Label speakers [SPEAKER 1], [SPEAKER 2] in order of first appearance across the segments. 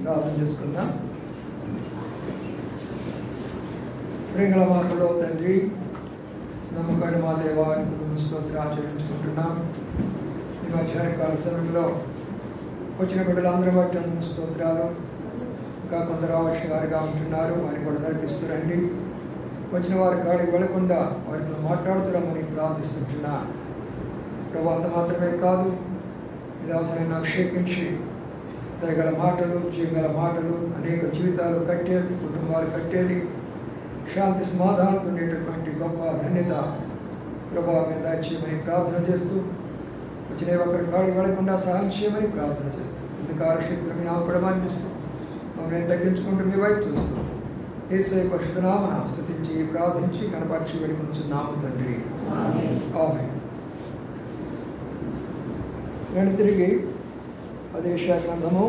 [SPEAKER 1] ప్రార్థన చేసుకుందాం. ప్రేమల మాటలో తండ్రి, నమ్మకాన్ని మా దేవానికి స్తోత్రం ఆచరించుకుంటున్నాం. ఈ మధ్యాహ్న కాల సమయంలో వచ్చిన బిడ్డలందరూ బట్టి స్తోత్రాలు. ఇంకా కొందరు రావాల్సిన వారిగా ఉంటున్నారు, వారిని కూడా నడిపిస్తురండి. వచ్చిన వారి కాడికి వెళ్లకుండా వారితో మాట్లాడుతున్నామని ప్రార్థిస్తుంటున్నా. ప్రభు అంత మాత్రమే కాదు, ఇది అవసరమైన అభిషేకించి దయగల మాటలు, చేయగల మాటలు, అనేక జీవితాలు కట్టేది, కుటుంబాలు కట్టేది, శాంతి సమాధానంతో ఉండేటటువంటి గొప్ప ధన్యత ప్రభావం మీద చేయమని ప్రార్థన చేస్తూ, వచ్చిన ఒక్కరి కాడికి వెళ్లకుండా సహాయం చేయమని ప్రార్థన చేస్తూ, ఇందుకార శక్తులను ఆపడమనిపిస్తూ మమ్మల్ని తగ్గించుకుంటూ మీ వైపు చూస్తూ యేసయ్య పరిశుద్ధ నామమున స్తుతించి ప్రార్థించి కనపరిచి వేడుకొనుచున్నాము తండ్రి. ఆమేన్. నేను తిరిగి అది యెషయా గ్రంథము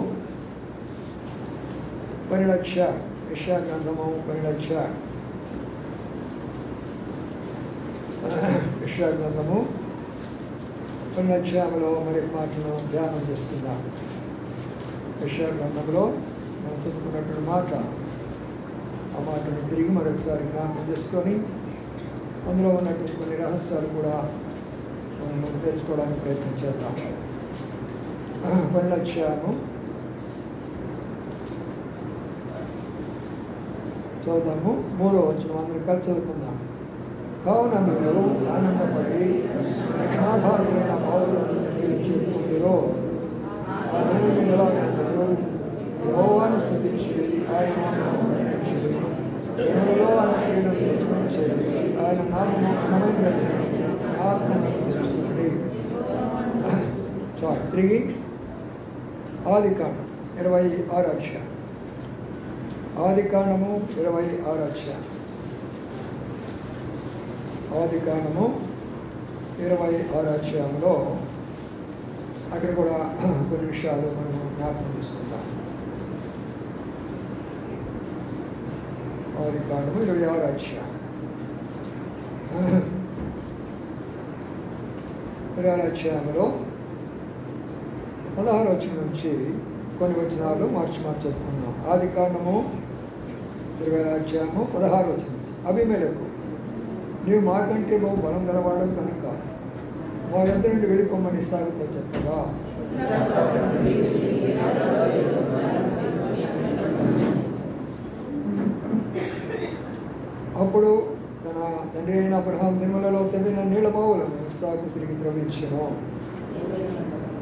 [SPEAKER 1] 10,00,000 యెషయా గ్రంథము 10,00,000 యెషయా గ్రంథము 10,00,000లో మరి మాటను ధ్యానం చేస్తున్నాం. యెషయా గ్రంథంలో మనం చదువుకున్నటువంటి మాట, ఆ మాటను తిరిగి మరొకసారి జ్ఞాపకం చేసుకొని అందులో ఉన్నటువంటి కొన్ని రహస్యాలు కూడా మనం తెలుసుకోవడానికి ప్రయత్నం చేద్దాం. 10,00,000 చదువుదాము. 3వ వచనం అందరూ కలిసి చదువుకుందాం. కావున మీరు ఆనందపడి రక్షణాధారులైన పౌరులను మీరు చేరుకుంటారో ఆ దేవుని నిలవగలరు, యెహోవాను స్తుతించి ఆయన నామమును ప్రకటించుడి. జనులలో ఆయన నామము ఘనమైనది. ఆత్మను తెలుసుకోండి. చాలు తిరిగి ఆదికాండం 26వ అధ్యాయం. ఆదికాండము 26వ అధ్యాయం. ఆదికాండము 26వ అధ్యాయంలో అక్కడ కూడా కొన్ని విషయాలు మనం జ్ఞాపకం చేసుకుంటాం. ఆదికాండము 26వ అధ్యాయం. 26వ అధ్యాయంలో 16వ వచనం నుంచి కొన్ని వచనాలు మార్చి చెప్పుకున్నాం. ఆదికాండము 26వ అధ్యాయము 16వ వచనం. అబీమెలెకు, నీవు మాకంటే బహు బలం గలవాడు కనుక మా యొద్ద నుండి వెళ్ళిపోమని ఇస్సాకుతో చెప్పగా, అప్పుడు తన తండ్రి అయిన అబ్రహాము దినములలో తవ్విన నీళ్ల బావులను ఇస్సాకు తిరిగి త్రవ్వించెను.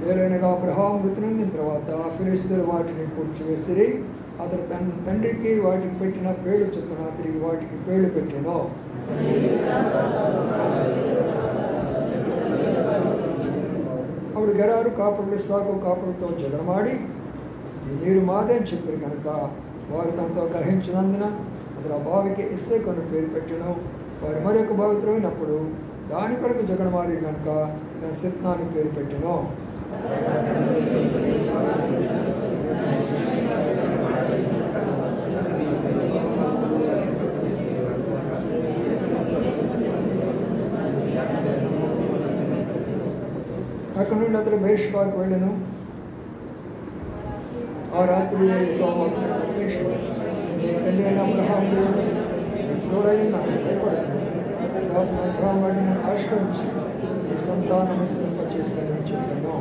[SPEAKER 1] వేరైనగా అబ్రహాము మృతి నొందిన తర్వాత ఫిలిష్తీయులు వాటిని కూర్చివేసిరి. అతను తన తండ్రికి వాటికి పెట్టిన పేర్లు చొప్పున తిరిగి వాటికి పేర్లు పెట్టెను. అప్పుడు గెరారు కాపురులు ఇస్సాకు కాపురులతో జగడమాడి, ఈ నీరు మాదే అని చెప్పారు కనుక వారు తనతో గ్రహించినందున అతను ఆ బావికి ఇస్సాకు అని పేరు పెట్టెను. వారు మరొక బావి త్రవ్వినప్పుడు దాని కొరకు జగడమాడి కనుక దాని సిత్నా అని పేరు పెట్టెను. అక్కడ నుండి అతను బేష్బాకు వెళ్ళను. ఆ రాత్రి తండ్రి అయిన అబ్రహాము దేవుడు తోడైన భయపడను. దాసు అబ్రహాముని నన్ను ఆశ్రయించి ఈ సంతానం విస్తరింపచేస్తానని చెప్పాను.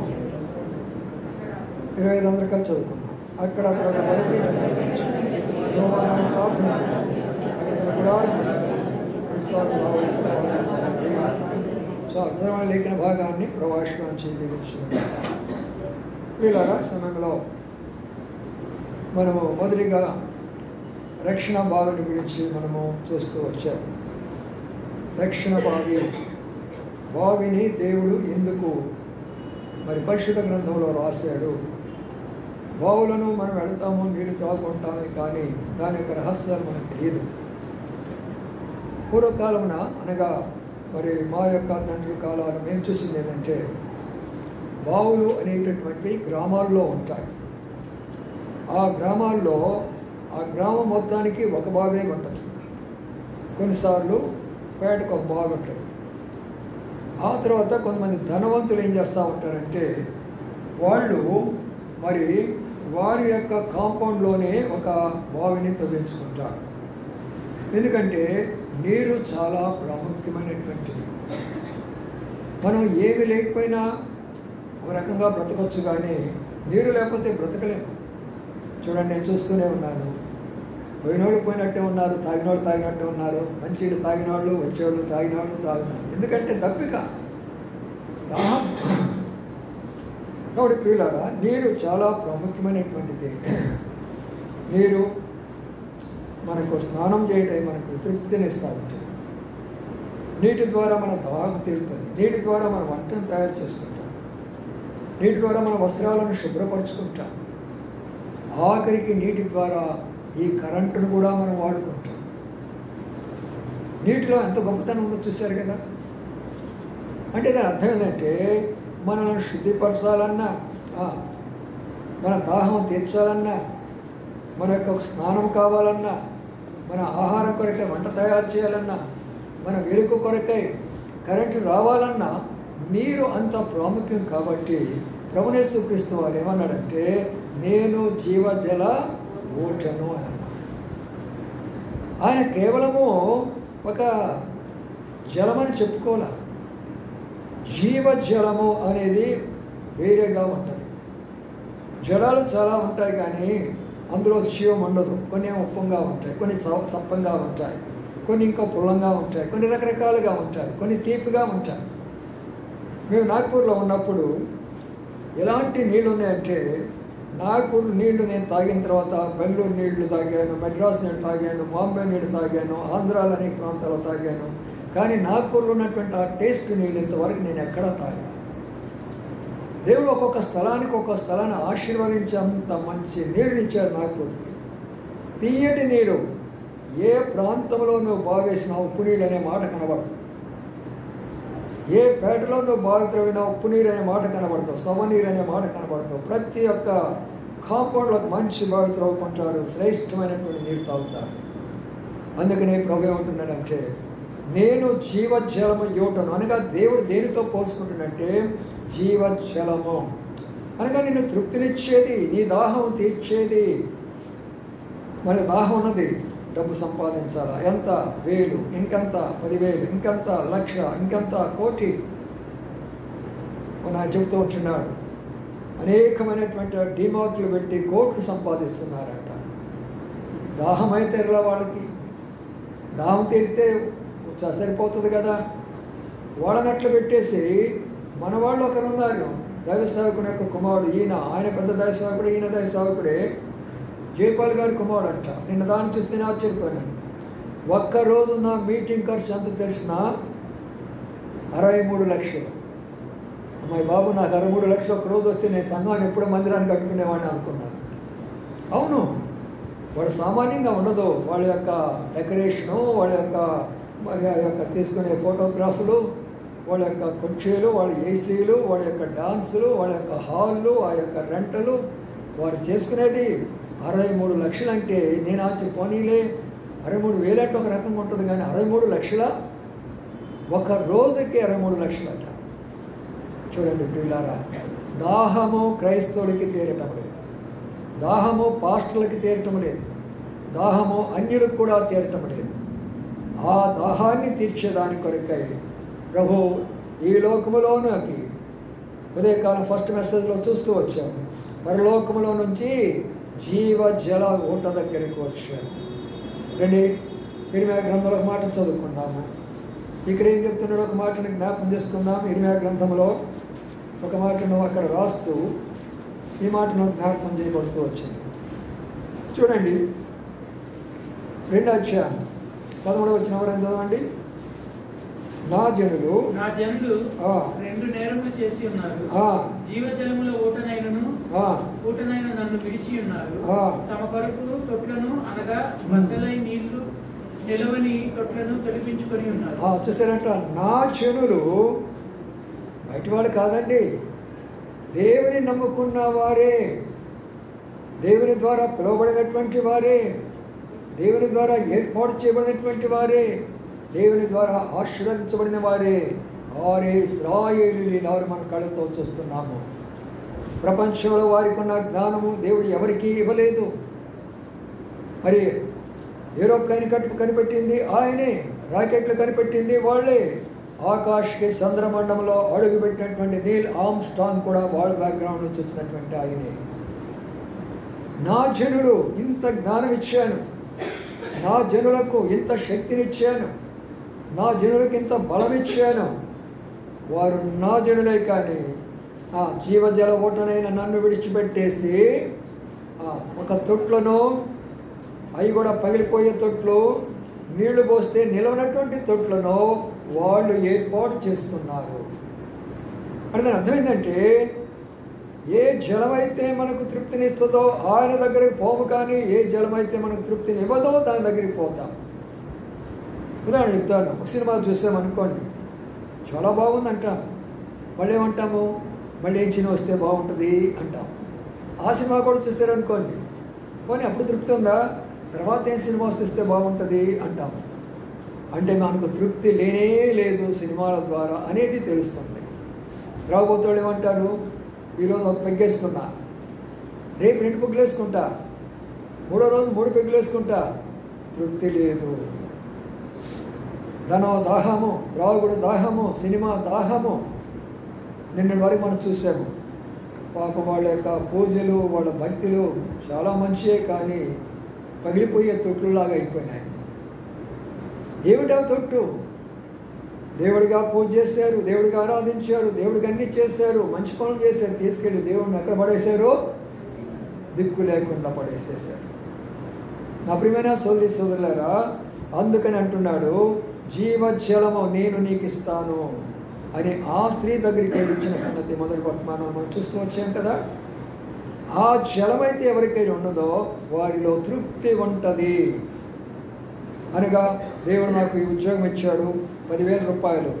[SPEAKER 1] 25 కలిసి చదువుకున్నాం. అక్కడ అతను లేఖన భాగాన్ని ప్రవాసనం చేయించింది. వీళ్ళ సమయంలో మనము మొదటిగా రక్షణ బావిని గురించి మనము చూస్తూ వచ్చాము. రక్షణ బావిని దేవుడు ఎందుకు మరి పరిశుద్ధ గ్రంథంలో రాశాడు? బావులను మనం వెళతాము, నీళ్ళు తాగుకుంటామే, కానీ దాని యొక్క రహస్యాలు మనకు తెలియదు. పూర్వకాలమున అనగా మరి మా యొక్క తండ్రి కాలాలు మేము చూసింది ఏంటంటే, బావులు అనేటటువంటి గ్రామాల్లో ఉంటాయి. ఆ గ్రామాల్లో ఆ గ్రామం మొత్తానికి ఒక బావే ఉంటుంది. కొన్నిసార్లు పేటకు ఒక బావి ఉంటుంది. ఆ తర్వాత కొంతమంది ధనవంతులు ఏం చేస్తూ ఉంటారంటే, వాళ్ళు మరి వారి యొక్క కాంపౌండ్లోనే ఒక బావిని తవ్వించుకుంటారు. ఎందుకంటే నీరు చాలా ప్రాముఖ్యమైనటువంటిది. మనం ఏమి లేకపోయినా ఒక రకంగా బ్రతకొచ్చు, కానీ నీరు లేకపోతే బ్రతకలేము. చూడండి, నేను చూస్తూనే ఉన్నాను. పోయినోళ్ళు పోయినట్టే ఉన్నారు, తాగినోళ్ళు తాగినట్టే ఉన్నారు, మంచిళ్ళు తాగినోళ్ళు, వచ్చేవాళ్ళు తాగినోళ్ళు తాగుతారు. ఎందుకంటే దప్పిక, దాహం. కాబట్టి ప్రియులారా, నీరు చాలా ప్రాముఖ్యమైనటువంటిది. నీరు మనకు స్నానం చేయడం, మనకు తృప్తినిస్తూ ఉంటుంది. నీటి ద్వారా మన దాహం తీరుతుంది. నీటి ద్వారా మన వంటను తయారు చేసుకుంటాం. నీటి ద్వారా మన వస్త్రాలను శుభ్రపరుచుకుంటాం. ఆఖరికి నీటి ద్వారా ఈ కరెంటును కూడా మనం వాడుకుంటాం. నీటిలో ఎంత గొప్పతనం ఉందో చూశారు కదా. అంటే దాని అర్థం ఏంటంటే, మనల్ని శుద్ధిపరచాలన్నా, మన దాహం తీర్చాలన్నా, మన యొక్క స్నానం కావాలన్నా, మన ఆహారం కొరకై వంట తయారు చేయాలన్నా, మన వెలుగు కొరకై కరెంటు రావాలన్నా నీరు అంత ప్రాముఖ్యం. కాబట్టి ప్రభుయేసు క్రీస్తు వారు ఏమన్నాడంటే, నేను జీవజల ఊటను అని అన్నాడు. ఆయన కేవలము ఒక జలమని చెప్పుకోలే. జీవజలము అనేది వేరేగా ఉంటుంది. జలాలు చాలా ఉంటాయి, కానీ అందులో జీవం ఉండదు. కొన్ని ఉప్పంగా ఉంటాయి, కొన్ని సప్పంగా ఉంటాయి, కొన్ని ఇంకా పుల్లంగా ఉంటాయి, కొన్ని రకరకాలుగా ఉంటాయి, కొన్ని తీపిగా ఉంటాయి. మేము నాగ్పూర్లో ఉన్నప్పుడు ఎలాంటి నీళ్ళు ఉన్నాయంటే, నాగ్పూర్ నీళ్లు నేను తాగిన తర్వాత బెంగళూరు నీళ్లు తాగాను, మెడ్రాస్ నీళ్ళు తాగాను, బాంబే నీళ్ళు తాగాను, ఆంధ్రాలో అనేక ప్రాంతాల్లో తాగాను. కానీ నాగ్పూర్లో ఉన్నటువంటి ఆ టేస్ట్ నీళ్ళు ఇంతవరకు నేను ఎక్కడా తాగినా. దేవుడు ఒక్కొక్క స్థలాన్ని ఆశీర్వదించి అంత మంచి నీరునిచ్చారు నాగ్పూర్కి. తీయటి నీరు. ఏ ప్రాంతంలో నువ్వు బావేసిన ఉప్పు నీళ్ళు అనే మాట కనబడదు. ఏ పేటలో నువ్వు బావి త్రవ్వినా ఉప్పు నీరు అనే మాట కనబడతావు, సవనీరు అనే మాట కనబడతావు. ప్రతి ఒక్క కాంపౌండ్లకు మంచి బావి త్రవ్వుకుంటారు, శ్రేష్టమైనటువంటి నీరు తాగుతారు. అందుకనే ప్రభు ఏమంటున్నాడంటే, నేను జీవజలము ఇవ్వటను అనగా దేవుడు దేనితో పోల్చుకుంటున్నంటే జీవజలము అనగా నిన్ను తృప్తినిచ్చేది, నీ దాహం తీర్చేది. మరి దాహం ఉన్నది, డబ్బు సంపాదించాలా, ఎంత 1000, ఇంకెంత 10,000, ఇంకెంత 1,00,000, ఇంకెంత 1,00,00,000 మన చెబుతూ ఉంటున్నాడు. అనేకమైనటువంటి డిమార్ట్లు పెట్టి కోట్లు సంపాదిస్తున్నారంట. దాహం అయితే ఎలా వాళ్ళకి? దాహం తీరితే సరిపోతుంది కదా. వాళ్ళని అట్లా పెట్టేసి మన వాళ్ళు ఒకరు ఉన్నారు, దైవ సేవకుని యొక్క కుమారుడు, ఆయన పెద్ద దైవ సేవకుడు, ఈయన దైవ సేవకుడే, జయపాల్ గారి కుమారుడు అంట. నిన్న దాన్ని చూస్తే నేను ఆశ్చర్యపోయాను. ఒక్కరోజు నా మీటింగ్ ఖర్చు ఎంత తెలిసిన 63 లక్షలు. అమ్మాయి బాబు, నాకు 63 లక్షలు ఒక్కరోజు వస్తే నేను సంఘాన్ని ఎప్పుడో మందిరాన్ని కట్టుకునేవాడిని అనుకున్నాను. అవును, వాడు సామాన్యంగా ఉండదు. వాళ్ళ యొక్క డెకరేషను, వాళ్ళ యొక్క తీసుకునే ఫోటోగ్రాఫ్లు, వాళ్ళ యొక్క కుర్చీలు, వాళ్ళ ఏసీలు, వాళ్ళ యొక్క డాన్సులు, వాళ్ళ యొక్క హాళ్ళు, ఆ యొక్క రెంటలు, వారు చేసుకునేది 63 లక్షలు. అంటే నేను పోనీలే 63,000 అంటే ఒక రకంగా ఉంటుంది, కానీ 63 లక్షల ఒక రోజుకి 63 లక్షలట. చూడండి ప్రియులారా, దాహము క్రైస్తవుడికి తీరటం లేదు, దాహము పాస్టర్లకి తీరటం లేదు, దాహము అన్యులకు కూడా తీరటం లేదు. ఆ దాహాన్ని తీర్చేదాని కొరకై ప్రభు ఈ లోకములోకి ఉదయకాలం ఫస్ట్ మెసేజ్లో చూస్తూ వచ్చాము. పరలోకములో నుంచి జీవజల ఊట దగ్గరికి వచ్చాము. రండి, ఇరిమియా గ్రంథంలో ఒక మాట చదువుకుందాము. ఇక్కడ ఏం చెప్తున్నాడు ఒక మాటను జ్ఞాపకం చేసుకుందాం. ఇరిమియా గ్రంథంలో ఒక మాటను అక్కడ రాస్తూ ఈ మాటను జ్ఞాపకం చేయబడుతూ వచ్చింది. చూడండి, 2వ అధ్యాయం 13వ వచనం ఎవరైనా చదవండి. నా జనులు
[SPEAKER 2] 2 నేరములు చేసి ఉన్నారు, జీవజలముల ఊటనైన నన్ను విడిచి ఉన్నారు. తమ కొరకు తొట్లను అనగా బద్దలై నీళ్లు నిలవని తొట్లను తొలిపించుకొని ఉన్నారు.
[SPEAKER 1] చూసారంట, నా జనులు బయటివాడు కాదండి, దేవుని నమ్ముకున్న వారే, దేవుని ద్వారా పిలువబడినటువంటి వారే, దేవుని ద్వారా ఏర్పాటు చేయబడినటువంటి వారే, దేవుని ద్వారా ఆశీర్వదించబడిన వారే, వారే ఇశ్రాయేలీయులు. వారు మన కళ్ళతో చూస్తున్నాము. ప్రపంచంలో వారికి ఉన్న జ్ఞానము దేవుడు ఎవరికీ ఇవ్వలేదు. మరి ఏరోప్లేన్ కనిపెట్టింది ఆయనే, రాకెట్లు కనిపెట్టింది వాళ్ళే, ఆకాశకి చంద్రమండలంలో అడుగుపెట్టినటువంటి నీల్ ఆర్మ్స్ట్రాంగ్ కూడా వాళ్ళ బ్యాక్గ్రౌండ్ నుంచి వచ్చినటువంటి ఆయనే. నా జనులు ఇంత జ్ఞానం ఇచ్చాను, నా జనులకు ఇంత శక్తినిచ్చాను, నా జనులకు ఇంత బలం ఇచ్చాను, వారు నా జనులే. కానీ ఆ జీవజల ఊటనైన నన్ను విడిచిపెట్టేసి ఒక తొట్లను, అవి కూడా పగిలిపోయే తొట్లు, నీళ్లు పోస్తే నిలవనటువంటి తొట్లను వాళ్ళు ఏర్పాటు చేస్తున్నారు. అంటే దాని అర్థం ఏంటంటే, ఏ జలమైతే మనకు తృప్తినిస్తుందో ఆయన దగ్గరికి పోము, కానీ ఏ జలమైతే మనకు తృప్తిని ఇవ్వదో దాని దగ్గరికి పోతాం. ఉదాహరణ చెప్తాను. ఒక సినిమా చూసామనుకోండి, చాలా బాగుంది అంటాం, మళ్ళీ ఏమంటాము, మళ్ళీ ఏం సినిమా వస్తే బాగుంటుంది అంటాం. ఆ సినిమా కూడా చూసారనుకోండి, పోనీ అప్పుడు తృప్తి ఉందా, తర్వాత ఏం సినిమా వస్తే బాగుంటుంది అంటాము. అంటే మనకు తృప్తి లేనే లేదు సినిమాల ద్వారా అనేది తెలుస్తుంది. రాబోతోళ్ళు ఏమంటారు, ఈరోజు ఒక పెగ్గేసుకున్నా, రేపు 2 పెగ్గులు వేసుకుంటా, 3వ రోజు 3 పెగ్గులు వేసుకుంటా, తృప్తి లేదు. దాహము, రాగుడు దాహము, సినిమా దాహము. నిన్న వరకు మనం చూసాము. పాపం వాళ్ళ యొక్క పూజలు, వాళ్ళ భక్తులు చాలా మంచియే, కానీ పగిలిపోయే తొట్టులాగా అయిపోయినాయి. ఏమిటా తొట్టు? దేవుడిగా పూజ చేశారు, దేవుడిగా ఆరాధించారు, దేవుడికి అన్నీ చేశారు, మంచి పనులు చేశారు, తీసుకెళ్ళి దేవుడిని ఎక్కడ పడేశారో దిక్కు లేకుండా పడేసేశారు. నా ప్రియమైన సోదరి సోదరులారా, అందుకని అంటున్నాడు, జీవజలము నేను నీకు ఇస్తాను అని ఆ స్త్రీ దగ్గరికి ఇచ్చిన సంగతి మొదటి వర్తమానం మనం చూస్తూ వచ్చాం కదా. ఆ జలమైతే ఎవరికైనా ఉన్నదో వారిలో తృప్తి ఉంటుంది. అనగా దేవుడు నాకు ఈ ఉద్యోగం ఇచ్చాడు, 10,000 రూపాయలు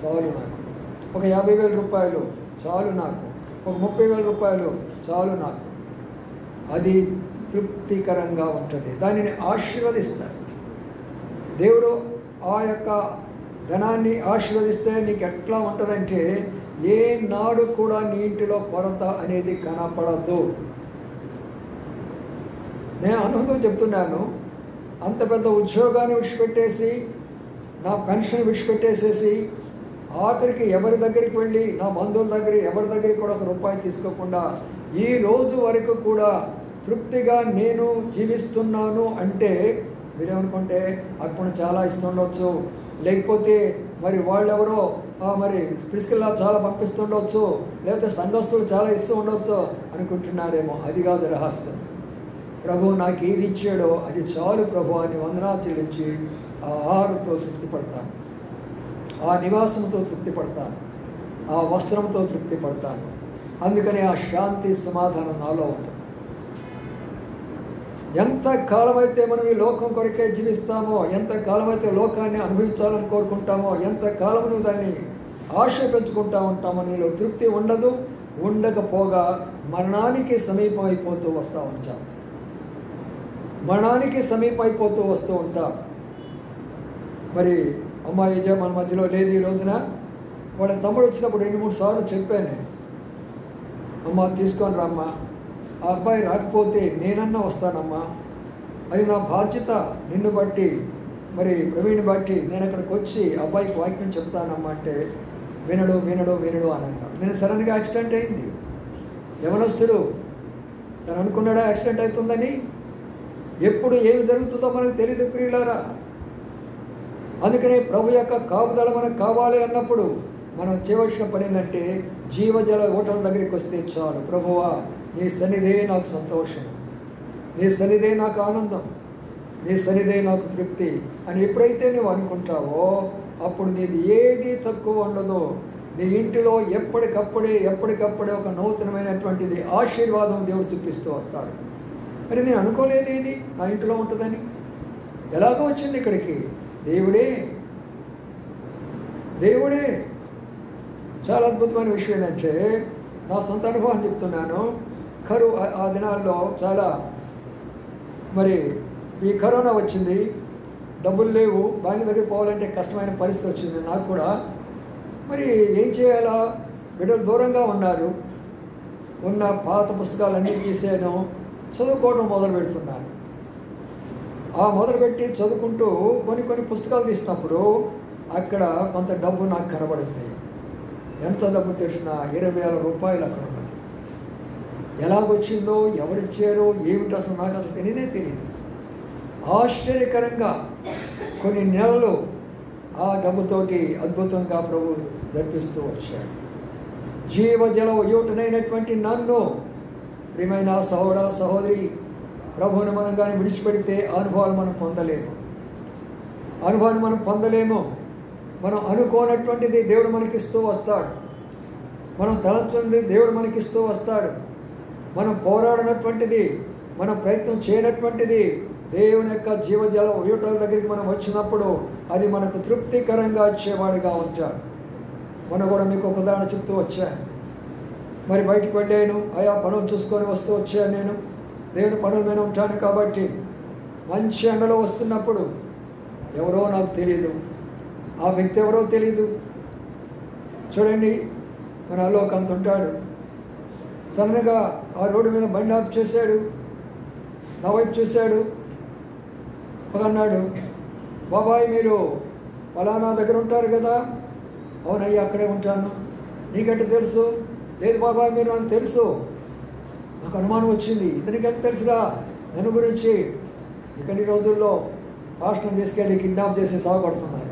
[SPEAKER 1] చాలు నాకు, ఒక 50,000 రూపాయలు చాలు నాకు, ఒక 30,000 రూపాయలు చాలు నాకు, అది తృప్తికరంగా ఉంటుంది. దానిని ఆశీర్వదిస్తారు. దేవుడు ఆ యొక్క ధనాన్ని ఆశీర్వదిస్తే నీకు ఎట్లా ఉంటుందంటే ఏ నాడు కూడా నీ ఇంటిలో కొరత అనేది కనపడదు. నేను అనుభవం చెప్తున్నాను. అంత పెద్ద ఉద్యోగాన్ని విడిచిపెట్టేసి, నా పెన్షన్ విడిచిపెట్టేసేసి, ఆఖరికి ఎవరి దగ్గరికి వెళ్ళి, నా బంధువుల దగ్గర ఎవరి దగ్గరికి కూడా ఒక రూపాయి తీసుకోకుండా ఈ రోజు వరకు కూడా తృప్తిగా నేను జీవిస్తున్నాను అంటే మీరేమనుకుంటే అప్పుడు చాలా ఇస్తుండొచ్చు, లేకపోతే మరి వాళ్ళెవరో మరి స్పిరిచువల్గా చాలా పంపిస్తుండొచ్చు, లేకపోతే సంఘస్థులు చాలా ఇస్తూ ఉండొచ్చు అనుకుంటున్నారేమో. అది కాదు రహస్యం. ప్రభు నాకు ఏది ఇచ్చాడో అది చాలు ప్రభు అని వందనాలు చెల్లించి ఆ ఆహారంతో తృప్తి పడతాను, ఆ నివాసంతో తృప్తి పడతాను, ఆ వస్త్రంతో తృప్తి పడతాను. అందుకని ఆ శాంతి సమాధానం నాలో ఉంటుంది. ఎంత కాలమైతే మనం ఈ లోకం కొరకే జీవిస్తామో, ఎంత కాలమైతే లోకాన్ని అనుభవించాలని కోరుకుంటామో, ఎంత కాలం నువ్వు దాన్ని ఆశ పెంచుకుంటా ఉంటామో నీలో తృప్తి ఉండదు. ఉండకపోగా మరణానికి సమీపం అయిపోతూ వస్తూ ఉంటాం. మరణానికి సమీపం అయిపోతూ వస్తూ ఉంటాం. మరి అమ్మాయి మన మధ్యలో లేదు ఈ రోజున. వాళ్ళ తమ్ముడు వచ్చినప్పుడు 2-3 సార్లు చెప్పాను నేను, అమ్మ తీసుకొని రమ్మా, ఆ అబ్బాయి రాకపోతే నేనన్నా వస్తానమ్మా, అది నా బాధ్యత, నిన్ను బట్టి మరి ప్రవీణ్ బట్టి నేను అక్కడికి వచ్చి అబ్బాయికి వాక్యం చెప్తానమ్మా అంటే వినడు వినడు వినడు అని అంటాను. నేను సడన్గా యాక్సిడెంట్ అయింది. యవనస్తుడు తను అనుకున్నాడా యాక్సిడెంట్ అవుతుందని? ఎప్పుడు ఏమి జరుగుతుందో మనకు తెలియదు ప్రియులారా. అందుకనే ప్రభు యొక్క కాపుదల మనకు కావాలి అన్నప్పుడు మనం చేయవలసిన పని ఏంటంటే జీవజల ఓటల దగ్గరికి వస్తే చాలు. ప్రభువా నీ సన్నిధే నాకు సంతోషం, నీ సన్నిధే నాకు ఆనందం, నీ సన్నిధే నాకు తృప్తి అని ఎప్పుడైతే నువ్వు అనుకుంటావో అప్పుడు నీది ఏది తక్కువ ఉండదు. నీ ఇంటిలో ఎప్పటికప్పుడే ఒక నూతనమైనటువంటిది ఆశీర్వాదం దేవుడు చూపిస్తూ వస్తాడు. మరి నేను అనుకోలేదు ఇది నా ఇంటిలో ఉంటుందని. ఎలాగో వచ్చింది ఇక్కడికి? దేవుడే. చాలా అద్భుతమైన విషయం ఏంటంటే నా సొంత అనుభవం చెప్తున్నాను. కరువు ఆ దినాల్లో చాలా మరి ఈ కరోనా వచ్చింది, డబ్బులు లేవు, బ్యాంకు దగ్గర పోవాలంటే కష్టమైన పరిస్థితి వచ్చింది నాకు కూడా. మరి ఏం చేయాలా? బిడ్డలు దూరంగా ఉన్నారు. ఉన్న పాత పుస్తకాలన్నీ తీసాను, చదువుకోవడం మొదలు పెడుతున్నాను. ఆ మొదలుపెట్టి చదువుకుంటూ కొన్ని పుస్తకాలు తీసినప్పుడు అక్కడ కొంత డబ్బు నాకు కనబడింది. ఎంత డబ్బు తెలిసినా 20,000 రూపాయలు అక్కడ ఉన్నది. ఎలాగొచ్చిందో, ఎవరిచ్చారో, ఏమిటో అసలు నాకు అసలు తెలియదు. ఆశ్చర్యకరంగా కొన్ని నెలలు ఆ డబ్బుతోటి అద్భుతంగా ప్రభు జరిపిస్తూ వచ్చాడు. జీవజల యువటనైనటువంటి నన్ను ప్రియమైన సహోదర సహోదరి, ప్రభువుని మనం కానీ విడిచిపెడితే అనుభవాలు మనం పొందలేము. మనం అనుకోనటువంటిది దేవుడు మనకిస్తూ వస్తాడు. మనం తలంచుంది దేవుడు మనకిస్తూ వస్తాడు. మనం పోరాడినటువంటిది, మనం ప్రయత్నం చేయనటువంటిది దేవుని యొక్క జీవజల ఊటల దగ్గరికి మనం వచ్చినప్పుడు అది మనకు తృప్తికరంగా ఇచ్చేవాడిగా ఉంటాడు. మనం కూడా మీకు ఒక ఉదాహరణ చెప్తూ వచ్చాను. మరి బయటికి వెళ్ళాను, ఆయా పనులు చూసుకొని వస్తూ వచ్చాను. నేను దేవుని పనుల మీద ఉంటాను కాబట్టి మంచి ఎండలో వస్తున్నప్పుడు ఎవరో నాకు తెలియదు, ఆ వ్యక్తి ఎవరో తెలియదు. చూడండి, మన అలోక్ అంత ఉంటాడు. సడన్గా ఆ రోడ్డు మీద బండి ఆఫ్ చేశాడు, నా వైపు చూశాడు, అన్నాడు, బాబాయ్ మీరు ఫలానా దగ్గర ఉంటారు కదా? అవునయ్యా అక్కడే ఉంటాను. నీకంటే తెలుసు? లేదు బాబాయ్ మీరు నాకు తెలుసు. నాకు అనుమానం వచ్చింది, ఇతనికి ఎంత తెలుసురా నన్ను గురించి? ఇక్కడ ఈ రోజుల్లో పాస్టర్ని తీసుకెళ్ళి కిడ్నాప్ చేసి సాగుపడుతున్నారు.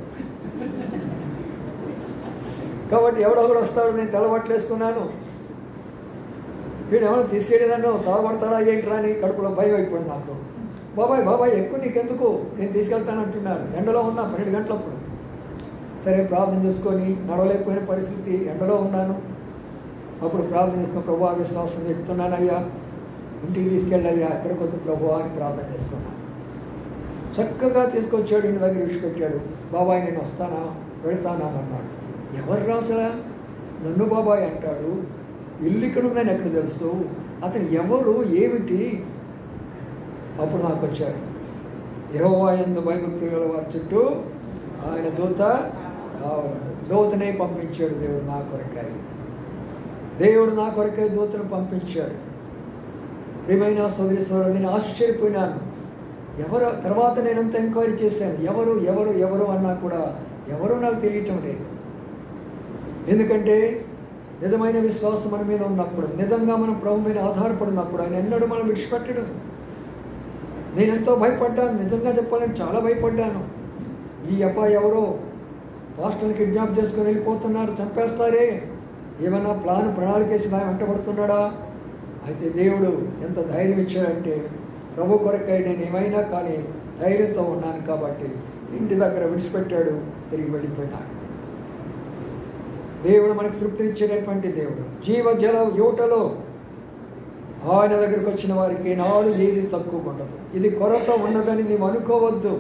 [SPEAKER 1] కాబట్టి ఎవడో కూడా వస్తాడు, నేను తెల్లబట్టలు వేసుకున్నాను, వీడు ఏమైనా తీసుకెళ్ళి నన్ను సాగుపడతాడా ఏంట్రా అని కడుపులో భయం అయిపోయింది నాకు. బాబాయ్ ఎక్కువ నీకెందుకు, నేను తీసుకెళ్తాను అంటున్నాను. ఎండలో ఉన్నా 12 గంటలప్పుడు. సరే ప్రార్థన చేసుకొని నడవలేకపోయిన పరిస్థితి, ఎండలో ఉన్నాను. అప్పుడు ప్రార్థన చేసుకుని ప్రభువా విశ్వాసం చెప్తున్నానయ్యా, ఇంటికి తీసుకెళ్ళయ్యా, ఎక్కడ కొద్ది ప్రభువా అని ప్రార్థన చేసుకున్నాను. చక్కగా తీసుకొచ్చాడు, ఇంటి దగ్గర విడిచిపెట్టాడు. బాబాయ్ నేను వస్తానా వెళ్తానా అన్నాడు. ఎవరు రాసరా? నన్ను బాబాయ్ అంటాడు. ఇల్లు ఇక్కడ ఉందని ఎక్కడ తెలుసు? అతను ఎవరు ఏమిటి? అప్పుడు నాకు వచ్చాడు. యెహోవా యందు భయభక్తులు గల వారి చుట్టూ ఆయన దూత కావాలండి. దూతనే పంపించాడు దేవుడు నా కొరకై. దేవుడు నా కొరకై దూతను పంపించాడు. ప్రియమైన సోదరి సోదరుడు, నేను ఆశ్చర్యపోయినాను. ఎవరు తర్వాత నేనంత ఎంక్వైరీ చేశాను, ఎవరు ఎవరు ఎవరు అన్నా కూడా ఎవరో నాకు తెలియటం లేదు. ఎందుకంటే నిజమైన విశ్వాసం మన మీద ఉన్నప్పుడు, నిజంగా మనం ప్రభు మీద ఆధారపడినప్పుడు ఆయన ఎన్నడూ మనం విడిచిపెట్టడు. నేను ఎంతో భయపడ్డాను, నిజంగా చెప్పాలంటే చాలా భయపడ్డాను. ఈ అబ్బాయి ఎవరో పాస్టర్ని కిడ్నాప్ చేసుకొని వెళ్ళిపోతున్నారు, చంపేస్తారే, ఏమన్నా ప్రణాళిక వేసి ఆయన వెంటబడుతున్నాడా? అయితే దేవుడు ఎంత ధైర్యం ఇచ్చాడంటే, ప్రభు కొరకై నేను ఏమైనా కానీ ధైర్యంతో ఉన్నాను కాబట్టి ఇంటి దగ్గర విడిచిపెట్టాడు, తిరిగి వెళ్ళిపోయినాడు. దేవుడు మనకు తృప్తినిచ్చేటటువంటి దేవుడు. జీవ జల యూటలో ఆయన దగ్గరికి వచ్చిన వారికి నాడు ఏది తక్కువ ఉండదు. ఇది కొరత ఉన్నదని నీవు అనుకోవద్దు.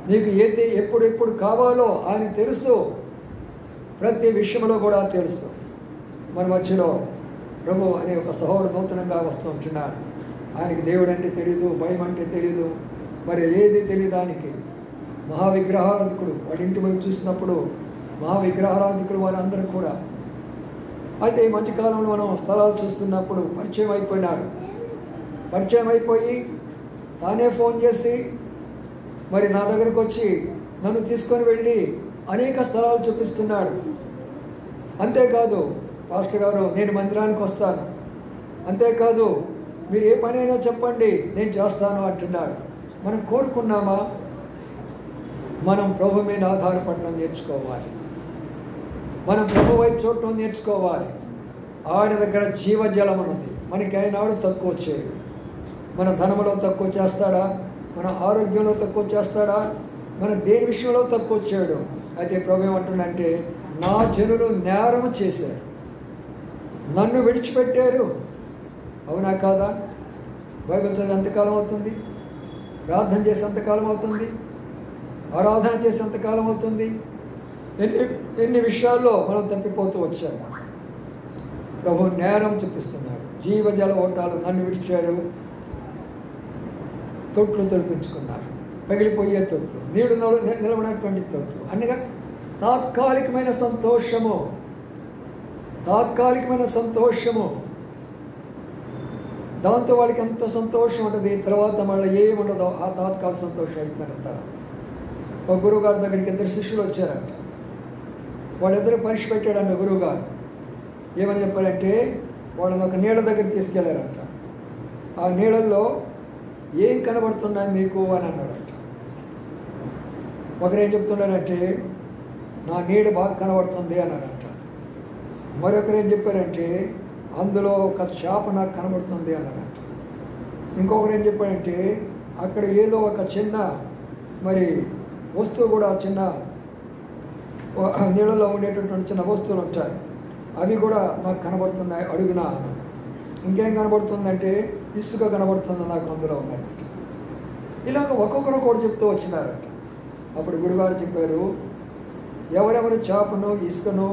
[SPEAKER 1] నీకు ఏది ఎప్పుడు కావాలో ఆయన తెలుసు. ప్రతి విషయంలో కూడా తెలుసు. మన మధ్యలో ప్రభు అనే ఒక సహోదరు నూతనంగా వస్తూ ఉంటున్నాడు. ఆయనకి దేవుడు అంటే తెలీదు, భయం అంటే తెలీదు, మరి ఏది తెలియదు. ఆయనకి మహావిగ్రహారాధికుడు, వాడి ఇంటి వైపు చూసినప్పుడు మహావిగ్రహారాధికులు వారందరూ కూడా. అయితే ఈ మధ్యకాలంలో మనం స్థలాలు చూస్తున్నప్పుడు పరిచయం అయిపోయినాడు. పరిచయం అయిపోయి తానే ఫోన్ చేసి మరి నా దగ్గరకు వచ్చి నన్ను తీసుకొని వెళ్ళి అనేక స్థలాలు చూపిస్తున్నాడు. అంతేకాదు, పాస్టర్ గారు నేను మందిరానికి వస్తాను, అంతేకాదు మీరు ఏ పనైనా చెప్పండి నేను చేస్తాను అంటున్నాడు. మనం కోరుకున్నామా? మనం ప్రభు మీద ఆధారపడడం నేర్చుకోవాలి. మనం ప్రభు వైపు చూడటం నేర్చుకోవాలి. ఆయన దగ్గర జీవజలం ఉన్నది. మనకి ఆయనాడు తక్కువ చేయడు. మన ధనములో తక్కువ చేస్తాడా? మన ఆరోగ్యంలో తక్కువ చేస్తాడా? మన దేని విషయంలో తక్కువ చేయడు. అయితే ప్రభు ఏమంటుందంటే, నా జనులు నేరము చేశారు, నన్ను విడిచిపెట్టారు. అవునా కాదా? బైబిల్ చదివి ఎంతకాలం అవుతుంది? ప్రార్థన చేసి ఎంతకాలం అవుతుంది? ఆరాధన చేసి ఎంతకాలం అవుతుంది? ఎన్ని విషయాల్లో మనం తప్పిపోతూ వచ్చాము. ప్రభు నేరం చూపిస్తున్నాడు. జీవజల ఓటాలు నన్ను విడిచాడు, తొట్లు తొలిపించుకున్నారు, పగిలిపోయే తొట్లు, నీడు నిలబడినటువంటి తొట్లు. అనగా తాత్కాలికమైన సంతోషము, తాత్కాలికమైన సంతోషము. దాంతో వాళ్ళకి ఎంత సంతోషం ఉంటుంది, తర్వాత మళ్ళీ ఏముండదో ఆ తాత్కాలిక సంతోషం అయిపోయిన. ఒక గురువుగారి దగ్గరికి ఇద్దరు శిష్యులు వచ్చారంట. వాళ్ళిద్దరు పరీక్ష పెట్టాడంట గురువుగారు. ఏమని చెప్పారంటే, వాళ్ళని ఒక నీళ్ళ దగ్గర తీసుకెళ్లారంట. ఆ నీళ్ళల్లో ఏం కనబడుతున్నాయి మీకు అని అన్నాడంట. ఒకరు ఏం చెప్తున్నారంటే, నా నీడ బాగా కనబడుతుంది అన్నాడంట. మరొకరు ఏం చెప్పారంటే, అందులో ఒక చేప నాకు కనబడుతుంది అన్నాడంట. ఇంకొకరు ఏం చెప్పారంటే, అక్కడ ఏదో ఒక చిన్న మరి వస్తువు కూడా, చిన్న నీళ్ళలో ఉండేటటువంటి చిన్న వస్తువులు ఉంటాయి, అవి కూడా నాకు కనబడుతున్నాయి అడుగునా. ఇంకేం కనబడుతుందంటే, ఇసుక కనబడుతుంది నాకు అందులో ఉన్నాయంట. ఇలాగ ఒక్కొక్కరు కూడా చెప్తూ వచ్చినారంట. అప్పుడు గురుగారు చెప్పారు, ఎవరెవరు చేపను ఇసుకను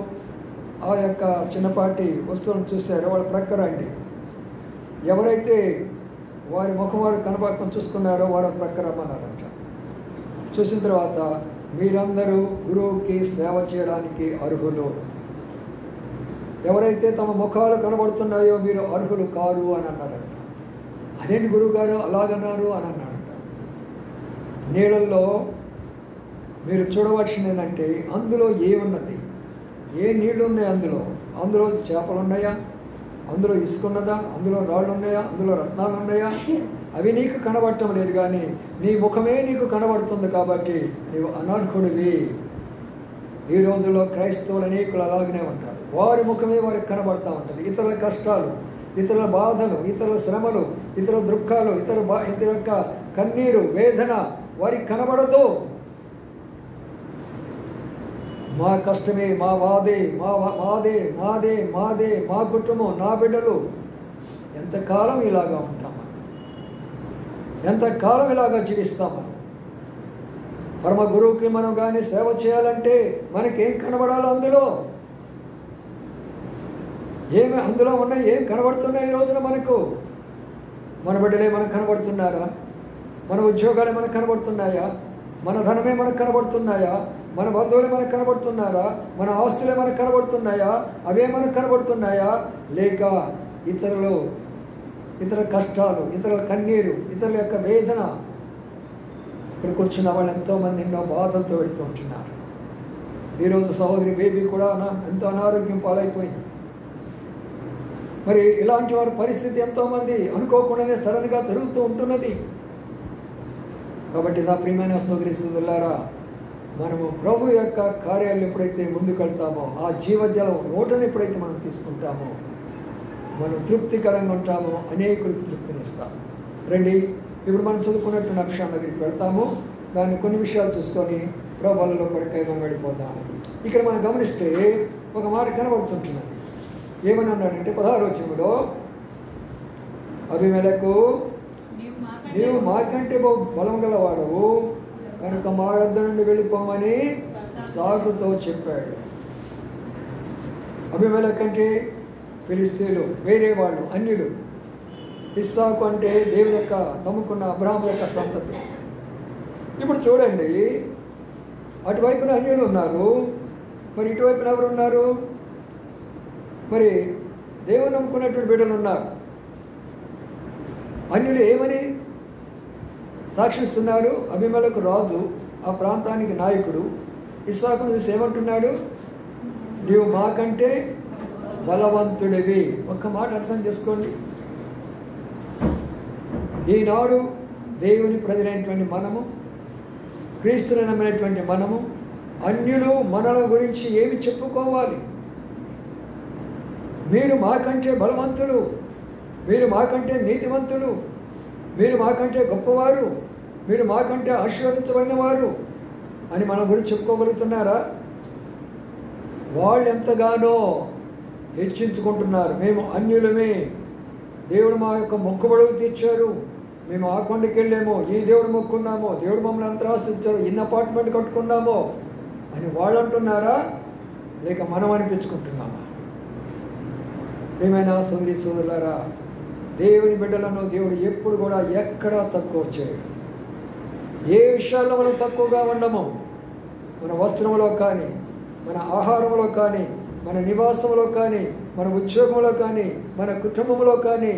[SPEAKER 1] ఆ యొక్క చిన్నపాటి వస్తువులను చూశారో వాళ్ళ ప్రక్కన అండి, ఎవరైతే వారి ముఖం వాడు కనబడకుండా చూసుకున్నారో వారి ప్రక్కన రమ్మన్నారంట. చూసిన తర్వాత, మీరందరూ గురువుకి సేవ చేయడానికి అర్హులు, ఎవరైతే తమ ముఖాలు కనబడుతున్నాయో మీరు అర్హులు కారు అని అన్నాడంట. అదేంటి గురువుగారు అలాగన్నారు అని అన్నాడంట. నీళ్ళల్లో మీరు చూడవలసింది ఏంటంటే, అందులో ఏమున్నది, ఏ నీళ్లు ఉన్నాయి, అందులో చేపలు ఉన్నాయా, అందులో ఇసుక ఉన్నదా, అందులో రాళ్ళు ఉన్నాయా, అందులో రత్నాలు ఉన్నాయా, అవి నీకు కనబడటం లేదు, కానీ నీ ముఖమే నీకు కనబడుతుంది కాబట్టి నీవు అనర్హుడివి. ఈ రోజుల్లో క్రైస్తవులు అనేకులు అలాగనే ఉంటారు. వారి ముఖమే వారికి కనబడుతూ ఉంటుంది. ఇతరుల కష్టాలు, ఇతరుల బాధలు, ఇతరుల శ్రమలు, ఇతరుల దుఃఖాలు, ఇతరుల యొక్క కన్నీరు, వేదన వారికి కనబడదు. మా కష్టమే, మా బాధే, మాదే మాదే మాదే, మా కుటుంబం, నా బిడ్డలు. ఎంతకాలం ఇలాగా ఉంటాం మనం? ఎంతకాలం ఇలాగా జీవిస్తాం మనం? పరమ గురువుకి మనం కానీ సేవ చేయాలంటే మనకేం కనబడాలో అందులో అందులో ఉన్నాయి, ఏం కనబడుతున్నాయి ఈ రోజున మనకు? మన బిడ్డలే మనకు కనబడుతున్నారా? మన ఉద్యోగాలే మనకు కనబడుతున్నాయా? మన ధనమే మనకు కనబడుతున్నాయా? మన బంధువులే మనకు కనబడుతున్నారా? మన ఆస్తులే మనకు కనబడుతున్నాయా? అవే మనకు కనబడుతున్నాయా? లేక ఇతర కష్టాలు, ఇతరుల కన్నీరు, ఇతరుల యొక్క వేదన? ఇక్కడ కూర్చున్న వాళ్ళు ఎంతోమంది ఎన్నో బాధలతో వెళుతూ ఉంటున్నారు. ఈరోజు సహోదరి బేబీ కూడా ఎంతో అనారోగ్యం పాలైపోయింది. మరి ఇలాంటి వారి పరిస్థితి ఎంతోమంది అనుకోకుండానే సడన్గా జరుగుతూ ఉంటున్నది. కాబట్టి నా ప్రియమైన సోదరి సోదరులారా, మనము ప్రభు యొక్క కార్యాలు ఎప్పుడైతే ముందుకెళ్తామో, ఆ జీవజలం నోటను ఎప్పుడైతే మనం తీసుకుంటామో, మనం తృప్తికరంగా ఉంటామో, అనేకులకు తృప్తినిస్తాము. రండి, ఇప్పుడు మనం చదువుకున్నటువంటి అంశాల దగ్గరికి వెళ్తాము. దాన్ని కొన్ని విషయాలు చూసుకొని ప్రభువులలో పడికై మనం వెళ్ళిపోతాము. ఇక్కడ మనం గమనిస్తే ఒక మాట కనబడుతుంటున్నది. ఏమని అన్నాడంటే 16వ వచనంలో, అబీమెలెకు నీవు మాకంటే బలం గలవాడవు కనుక మా వద్ద నుండి వెళ్ళిపోమని సాకుతో చెప్పాడు. అబీమెలెకు అంటే ఫిలిష్తీయులు, వేరే వాళ్ళు, అన్యులు. ఇస్సాకు అంటే దేవుని యొక్క నమ్ముకున్న అబ్రాహాము యొక్క సంతతి. ఇప్పుడు చూడండి, అటువైపున అన్యులు ఉన్నారు, మరి ఇటువైపున ఎవరు ఉన్నారు? మరి దేవుని నమ్ముకున్నటువంటి బిడ్డలు ఉన్నారు. అన్యులు ఏమని సాక్షిస్తున్నారు? అబీమెలెకు రాజు, ఆ ప్రాంతానికి నాయకుడు. ఇస్సాకును చూసి ఏమంటున్నాడు? నీవు మాకంటే బలవంతుడివి. ఒక్క మాట అర్థం చేసుకోండి. ఈనాడు దేవుని ప్రజలైనటువంటి మనము, క్రీస్తుని నమ్మినటువంటి మనము, అన్యులు మనల గురించి ఏమి చెప్పుకోవాలి? మీరు మాకంటే బలవంతులు, మీరు మాకంటే నీతివంతులు, మీరు మాకంటే గొప్పవారు, మీరు మాకంటే ఆశీర్వదించబడిన వారు అని మన గురించి చెప్పుకోగలుగుతున్నారా? వాళ్ళు ఎంతగానో హెచ్చించుకుంటున్నారు. మేము అన్యులమే, దేవుడు మా యొక్క మొక్కుబడులు తీర్చారు, మేము ఆ కొండకి వెళ్ళాము, ఈ దేవుడు మొక్కున్నామో, దేవుడు మమ్మల్ని అంత ఆశించారు, ఇన్ని అపార్ట్మెంట్ కట్టుకున్నామో అని వాళ్ళు అంటున్నారా? లేక మనం అనిపించుకుంటున్నామా? ప్రియమైన సోదరి సోదరులారా, దేవుని బిడ్డలను దేవుడు ఎప్పుడు కూడా ఎక్కడా తక్కువ చేయడు. ఏ విషయాల్లో మనం తక్కువగా ఉండము. మన వస్త్రంలో కానీ, మన ఆహారంలో కానీ, మన నివాసంలో కానీ, మన ఉద్యోగంలో కానీ, మన కుటుంబంలో కానీ,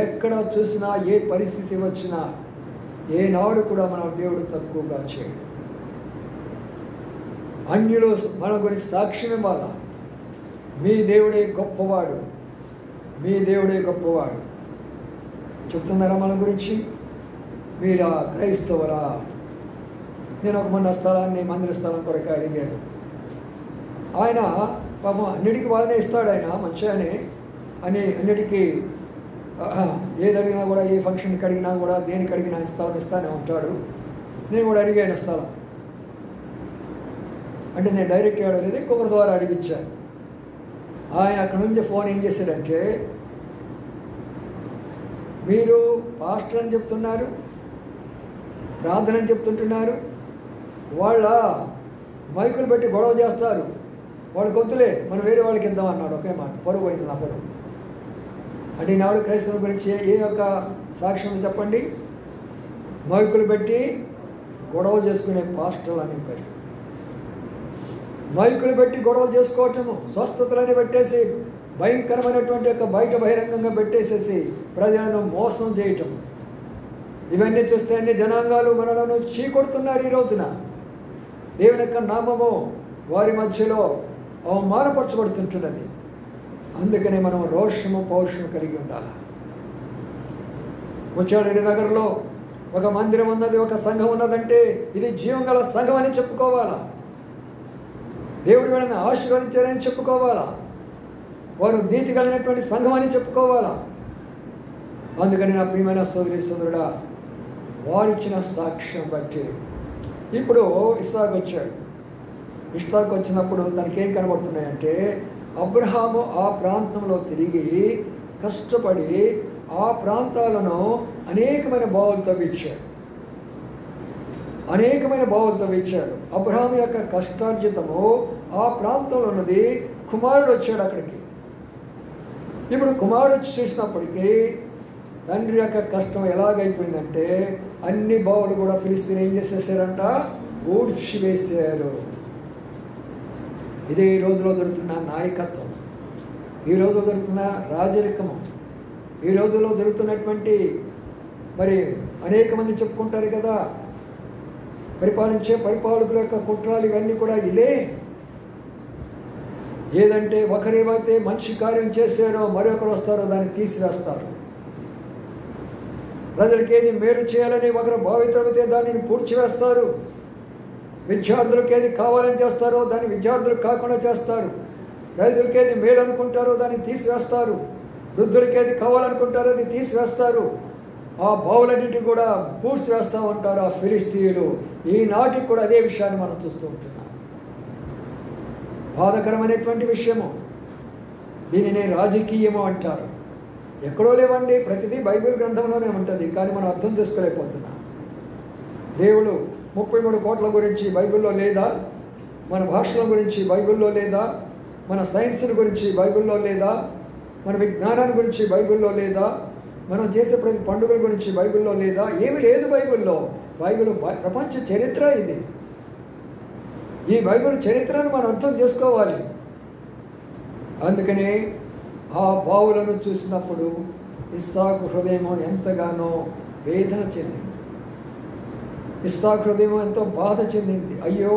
[SPEAKER 1] ఎక్కడ చూసినా, ఏ పరిస్థితి వచ్చినా, ఏనాడు కూడా మన దేవుడు తక్కువగా చేయడు. అన్యులు మన గురించి సాక్ష్యం ఇవ్వాలా? మీ దేవుడే గొప్పవాడు, మీ దేవుడే గొప్పవాడు చెప్తున్నారా మన గురించి? మీరా క్రైస్తవురా? నేను ఒక మొన్న స్థలాన్ని, మందిర స్థలం కొరకు అడిగాను. ఆయన పాపం అన్నిటికీ వాళ్ళనే ఇస్తాడు, ఆయన మంచిగానే అని అన్నిటికీ ఏది అడిగినా కూడా, ఏ ఫంక్షన్కి అడిగినా కూడా, దేనికి అడిగినా స్థలం ఇస్తానే ఉంటాడు. నేను కూడా అడిగాను స్థలం. అంటే నేను డైరెక్ట్గా అడగలేదు, ఇంకొకరి ద్వారా అడిగించాను. ఆయన అక్కడ నుంచి ఫోన్ ఏం చేశాడంటే, మీరు పాస్టర్ అని చెప్తున్నారు, ప్రార్థన అని చెప్తుంటున్నారు, వాళ్ళ మైకులు పెట్టి గొడవ చేస్తారు, వాళ్ళ గొంతులే మనం వేరే వాళ్ళకి ఇద్దాం అన్నాడు. ఒకే మాట, పరువు పోయింది నా పరువు. అంటే ఈనాడు క్రైస్తవుల గురించి ఏ యొక్క సాక్ష్యం చెప్పండి? మైకులు పెట్టి గొడవ చేసుకునే పాస్టర్లు అని పేరు. మైకులు పెట్టి గొడవ చేసుకోవటము, స్వస్థతలని పెట్టేసి భయంకరమైనటువంటి యొక్క బయట బహిరంగంగా పెట్టేసేసి ప్రజలను మోసం చేయటం, ఇవన్నీ చూస్తే అన్ని జనాంగాలు మనలను చీకొడుతున్నారు. ఈ రోజున దేవుని యొక్క నామము వారి మధ్యలో అవమానపరచబడుతుంటున్నది. అందుకనే మనం రోషము పౌరుషము కలిగి ఉండాలి. ముచ్చారెడ్డి నగర్లో ఒక మందిరం ఉన్నది, ఒక సంఘం ఉన్నదంటే ఇది జీవం గల సంఘం అని చెప్పుకోవాలా? దేవుడు వీళ్ళని ఆశీర్వదించారని చెప్పుకోవాలా? వారు నీతి కలిగినటువంటి సంఘం అని చెప్పుకోవాలా? అందుకని నా ప్రియమైన సోదరి సోదరుడా, వారిచ్చిన సాక్ష్యం బట్టి ఇప్పుడు ఇస్సాకు వచ్చాడు. ఇష్టాకు వచ్చినప్పుడు తనకేం కనబడుతున్నాయంటే అబ్రహాము ఆ ప్రాంతంలో తిరిగి కష్టపడి ఆ ప్రాంతాలను అనేకమైన బావులు తవ్వించాడు. అబ్రహాం యొక్క కష్టార్జితము ఆ ప్రాంతంలో ఉన్నది. కుమారుడు వచ్చాడు అక్కడికి. ఇప్పుడు కుమారుడు వచ్చి చూసినప్పటికీ తండ్రి యొక్క కష్టం ఎలాగైపోయిందంటే అన్ని బావులు కూడా ఫిలిస్తీన్లు ఏం చేసేసారంట, ఊడ్చివేశారు. ఇదే ఈ రోజులో దొరుకుతున్న నాయకత్వం, ఈ రోజులో దొరుకుతున్న రాజరికము, ఈ రోజుల్లో జరుగుతున్నటువంటి మరి అనేక మంది చెప్పుకుంటారు కదా, పరిపాలించే పరిపాలకుల యొక్క కుట్రాలు ఇవన్నీ కూడా ఇదే. ఏదంటే ఒకరేమైతే మంచి కార్యం చేశారో మరొకరు వస్తారో దాన్ని తీసివేస్తారు. ప్రజలకి ఏది మేలు చేయాలని ఒకరు భావితమైతే దానిని పూడ్చివేస్తారు. విద్యార్థులకు ఏది కావాలని చేస్తారో దాన్ని విద్యార్థులకు కాకుండా చేస్తారు. రైతులకి ఏది మేలు అనుకుంటారో దాన్ని తీసివేస్తారు. వృద్ధులకి ఏది కావాలనుకుంటారో అది తీసివేస్తారు. ఆ బావులన్నింటినీ కూడా పూడ్చివేస్తూ ఉంటారు ఆ ఫిలిస్తీయులు. ఈనాటికి కూడా అదే విషయాన్ని మనం చూస్తూ ఉంటున్నాం. బాధకరమైనటువంటి విషయము. దీనినే రాజకీయము అంటారు. ఎక్కడో లేవండి, ప్రతిదీ బైబిల్ గ్రంథంలోనే ఉంటుంది, కానీ మనం అర్థం చేసుకోలేకపోతున్నాం. దేవుడు 33 కోట్ల గురించి బైబిల్లో లేదా, మన భాషల గురించి బైబిల్లో లేదా, మన సైన్స్ గురించి బైబిల్లో లేదా, మన విజ్ఞానాన్ని గురించి బైబిల్లో లేదా, మనం చేసే ప్రతి పండుగల గురించి బైబిల్లో లేదా, ఏమీ లేదు బైబిల్లో. బైబిల్ ప్రపంచ చరిత్ర ఇది. ఈ బైబిల్ చరిత్రను మనం అర్థం చేసుకోవాలి. అందుకనే ఆ బావులను చూసినప్పుడు ఇస్సాకు హృదయం ఎంతగానో వేదన చెందింది. ఇస్సాకు హృదయం ఎంతో బాధ చెందింది. అయ్యో,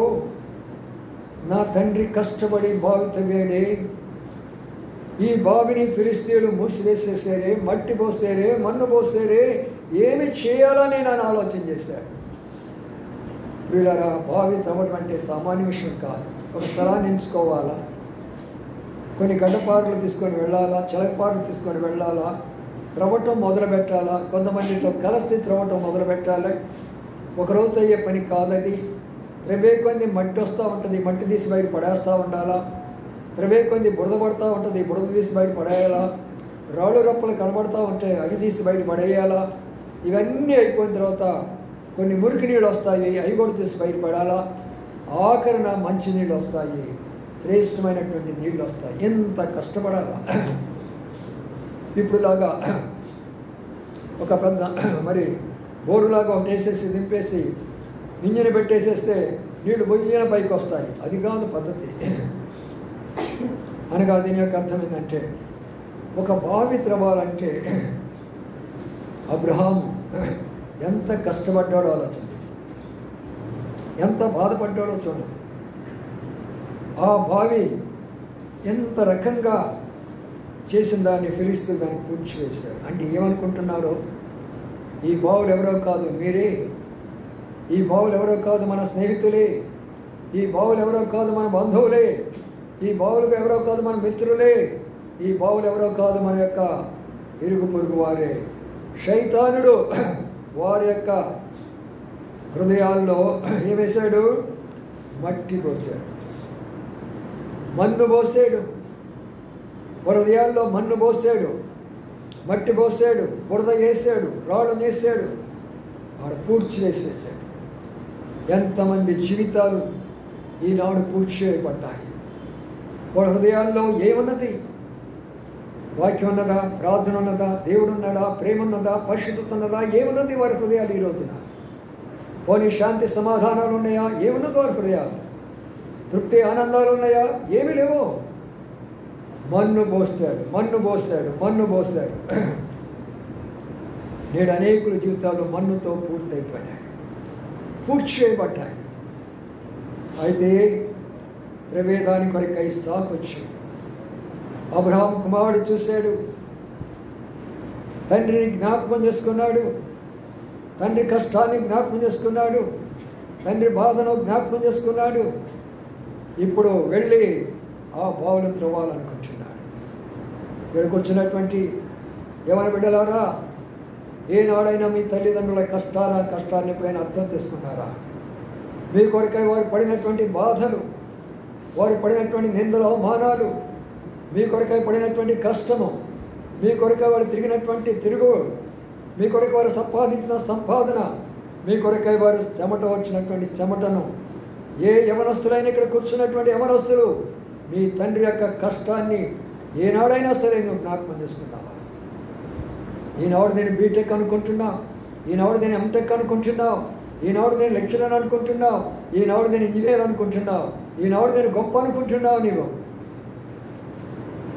[SPEAKER 1] నా తండ్రి కష్టపడి బావి తవ్వాడే, ఈ బావిని ఫిలిస్తీయులు మూసివేసేసారే, మట్టి పోసారే, మన్ను పోసారే, ఏమి చేయాలని నేను ఆలోచన చేశాను. వీళ్ళరా, బావి తవ్వడం అంటే సామాన్య విషయం కాదు. ఒక స్థలాన్ని ఎంచుకోవాలా, కొన్ని గడ్డపార్లు తీసుకొని వెళ్ళాలా, చిలకపార్లు తీసుకొని వెళ్ళాలా, త్రవ్వటం మొదలు పెట్టాలా, కొంతమందితో కలిసి త్రవ్వటం మొదలు పెట్టాలి. ఒకరోజు అయ్యే పని కాదది. త్రవ్వే కొన్ని మట్టి వస్తూ ఉంటుంది, మట్టి తీసి బయట పడేస్తూ ఉండాలా. త్రవ్వే కొన్ని బురద పడుతూ ఉంటుంది, బురద తీసి బయట పడేయాలా. రాళ్ళు రప్పలు కనబడుతూ ఉంటాయి, అవి తీసి బయట పడేయాలా. ఇవన్నీ అయిపోయిన తర్వాత కొన్ని మురికి నీళ్ళు వస్తాయి, అవి కూడా తీసి బయట పడాలా. ఆఖరిన మంచి నీళ్ళు వస్తాయి, శ్రేష్టమైనటువంటి నీళ్ళు వస్తాయి. ఎంత కష్టపడాలా. ఇప్పుడులాగా ఒక పెద్ద మరి బోరులాగా ఒకటి వేసేసి దింపేసి ఇంజిన్ పెట్టేసేస్తే నీళ్లు బొయ్యిన పైకి వస్తాయి. అది కాదు పద్ధతి. అనగా దీని యొక్క అర్థం ఏంటంటే, ఒక బావి త్రవ్వాలంటే అబ్రహాం ఎంత కష్టపడ్డాడో ఆలోచన, ఎంత బాధపడ్డాడో చూడండి. ఆ బావి ఎంత రకంగా చేసిన దాన్ని ఫిలిస్తీయులు దాన్ని పూడ్చివేశారు. అంటే ఏమనుకుంటున్నారో, ఈ బావులు ఎవరో కాదు మీరే, ఈ బావులు ఎవరో కాదు మన స్నేహితులే, ఈ బావులు ఎవరో కాదు మన బంధువులే, ఈ బావులు ఎవరో కాదు మన మిత్రులే, ఈ బావులు ఎవరో కాదు మన యొక్క ఇరుగు పొరుగు వారే. శైతానుడు వారి యొక్క హృదయాల్లో ఏమేశాడు, మట్టి పోసాడు, మన్ను పోసాడు. వారి హృదయాల్లో మన్ను పోసాడు, మట్టి పోసాడు, బురద వేసాడు, రాళ్ళు వేసాడు, వాడు పూడ్చి వేసేసాడు. ఎంతమంది జీవితాలు ఈనాడు పూడ్చి చేయబడ్డాయి. వాడి హృదయాల్లో ఏమున్నది? వాక్యం ఉన్నదా, ప్రార్థన ఉన్నదా, దేవుడు ఉన్నాడా, ప్రేమ ఉన్నదా, పరిశుద్ధత ఉన్నదా, ఏమున్నది వారి హృదయాలు ఈ రోజున? పోనీ శాంతి సమాధానాలు ఉన్నాయా? ఏమున్నది వారి హృదయాలు? తృప్తి ఆనందాలు ఉన్నాయా? ఏమీ లేవు. మన్ను పోస్తాడు, మన్ను పోస్తాడు, మన్ను పోస్తాడు. నేడు అనేకుల జీవితాలు మన్నుతో పూర్తయిపోయాయి, పూర్తి చేయబడ్డాయి. అయితే ప్రవేదాని కొరకై ఇస్సాకు వచ్చాడు. అబ్రహాం కుమారుడు చూశాడు, తండ్రిని జ్ఞాపకం చేసుకున్నాడు, తండ్రి కష్టాన్ని జ్ఞాపకం చేసుకున్నాడు, తండ్రి బాధను జ్ఞాపకం చేసుకున్నాడు. ఇప్పుడు వెళ్ళి ఆ బావులు త్రవ్వాలనుకుంటున్నాడు. ఇక్కడికి వచ్చినటువంటి యవన బిడ్డలారా, ఏనాడైనా మీ తల్లిదండ్రుల కష్టాన్ని ఎప్పుడైనా అర్థం చేసుకున్నారా? మీ కొరకై వారు పడినటువంటి బాధలు, వారు పడినటువంటి నిందలు, అవమానాలు, మీ కొరకై పడినటువంటి కష్టము, మీ కొరకై వారు తిరిగినటువంటి తిరుగు, మీ కొరకు వారు సంపాదించిన సంపాదన, మీ కొరకై వారు చెమట వచ్చినటువంటి చెమటను, ఏ యవనస్తులైన ఇక్కడ కూర్చున్నటువంటి యవనస్తులు మీ తండ్రి యొక్క కష్టాన్ని ఏనాడైనా సరే నువ్వు జ్ఞాపకం చేసుకున్నావా? ఈనాడు నేను బీటెక్ అనుకుంటున్నా, ఈనాడు నేను ఎంటెక్ అనుకుంటున్నావు, ఈనాడు నేను లెక్చరర్ అనుకుంటున్నావు, ఈనాడు నేను ఇంజనీర్ అనుకుంటున్నావు, ఈనాడు నేను గొప్ప అనుకుంటున్నావు నీవు.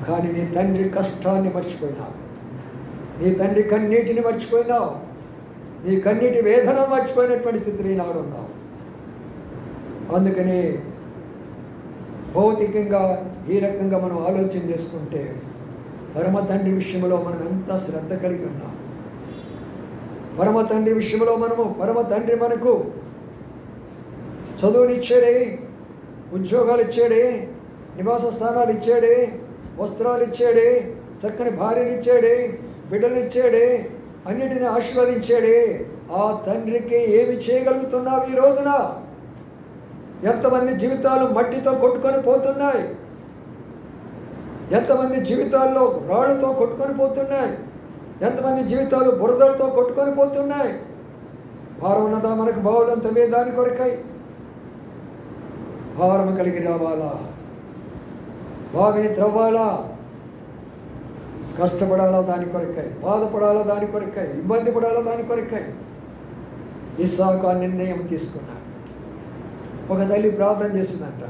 [SPEAKER 1] కానీ నీ తండ్రి కష్టాన్ని మర్చిపోయినావు, నీ తండ్రి కన్నీటిని మర్చిపోయినావు, నీ కన్నీటి వేదన మర్చిపోయినటువంటి స్థితిలో ఈనాడు ఉన్నావు. అందుకని భౌతికంగా ఈ రకంగా మనం ఆలోచన చేసుకుంటే పరమ తండ్రి విషయంలో మనం ఎంత శ్రద్ధ కలిగి ఉన్నాం. పరమ తండ్రి విషయంలో పరమ తండ్రి మనకు చదువునిచ్చాడే, ఉద్యోగాలు ఇచ్చాడే, నివాస స్థానాలు ఇచ్చాడే, వస్త్రాలు ఇచ్చాడే, చక్కని భార్యలు ఇచ్చాడే, బిడ్డలు ఇచ్చాడే, అన్నిటిని ఆశీర్వదించాడే. ఆ తండ్రికి ఏమి చేయగలుగుతున్నావు ఈ రోజున? ఎంతమంది జీవితాలు మట్టితో కొట్టుకొని పోతున్నాయి, ఎంతమంది జీవితాల్లో రాళ్ళతో కొట్టుకొని పోతున్నాయి, ఎంతమంది జీవితాలు బురదలతో కొట్టుకొని పోతున్నాయి. భారం ఉన్నదా మనకు? బావులంత దాని కొరకై భారం కలిగి రావాలా, బావిని త్రవ్వాలా, కష్టపడాలా దాని కొరకై, బాధపడాలా దాని కొరకై, ఇబ్బంది పడాలా దాని కొరకై. ఇస్సాకు ఆ నిర్ణయం తీసుకున్నాడు. ఒక తల్లి ప్రార్థన చేసిందంట,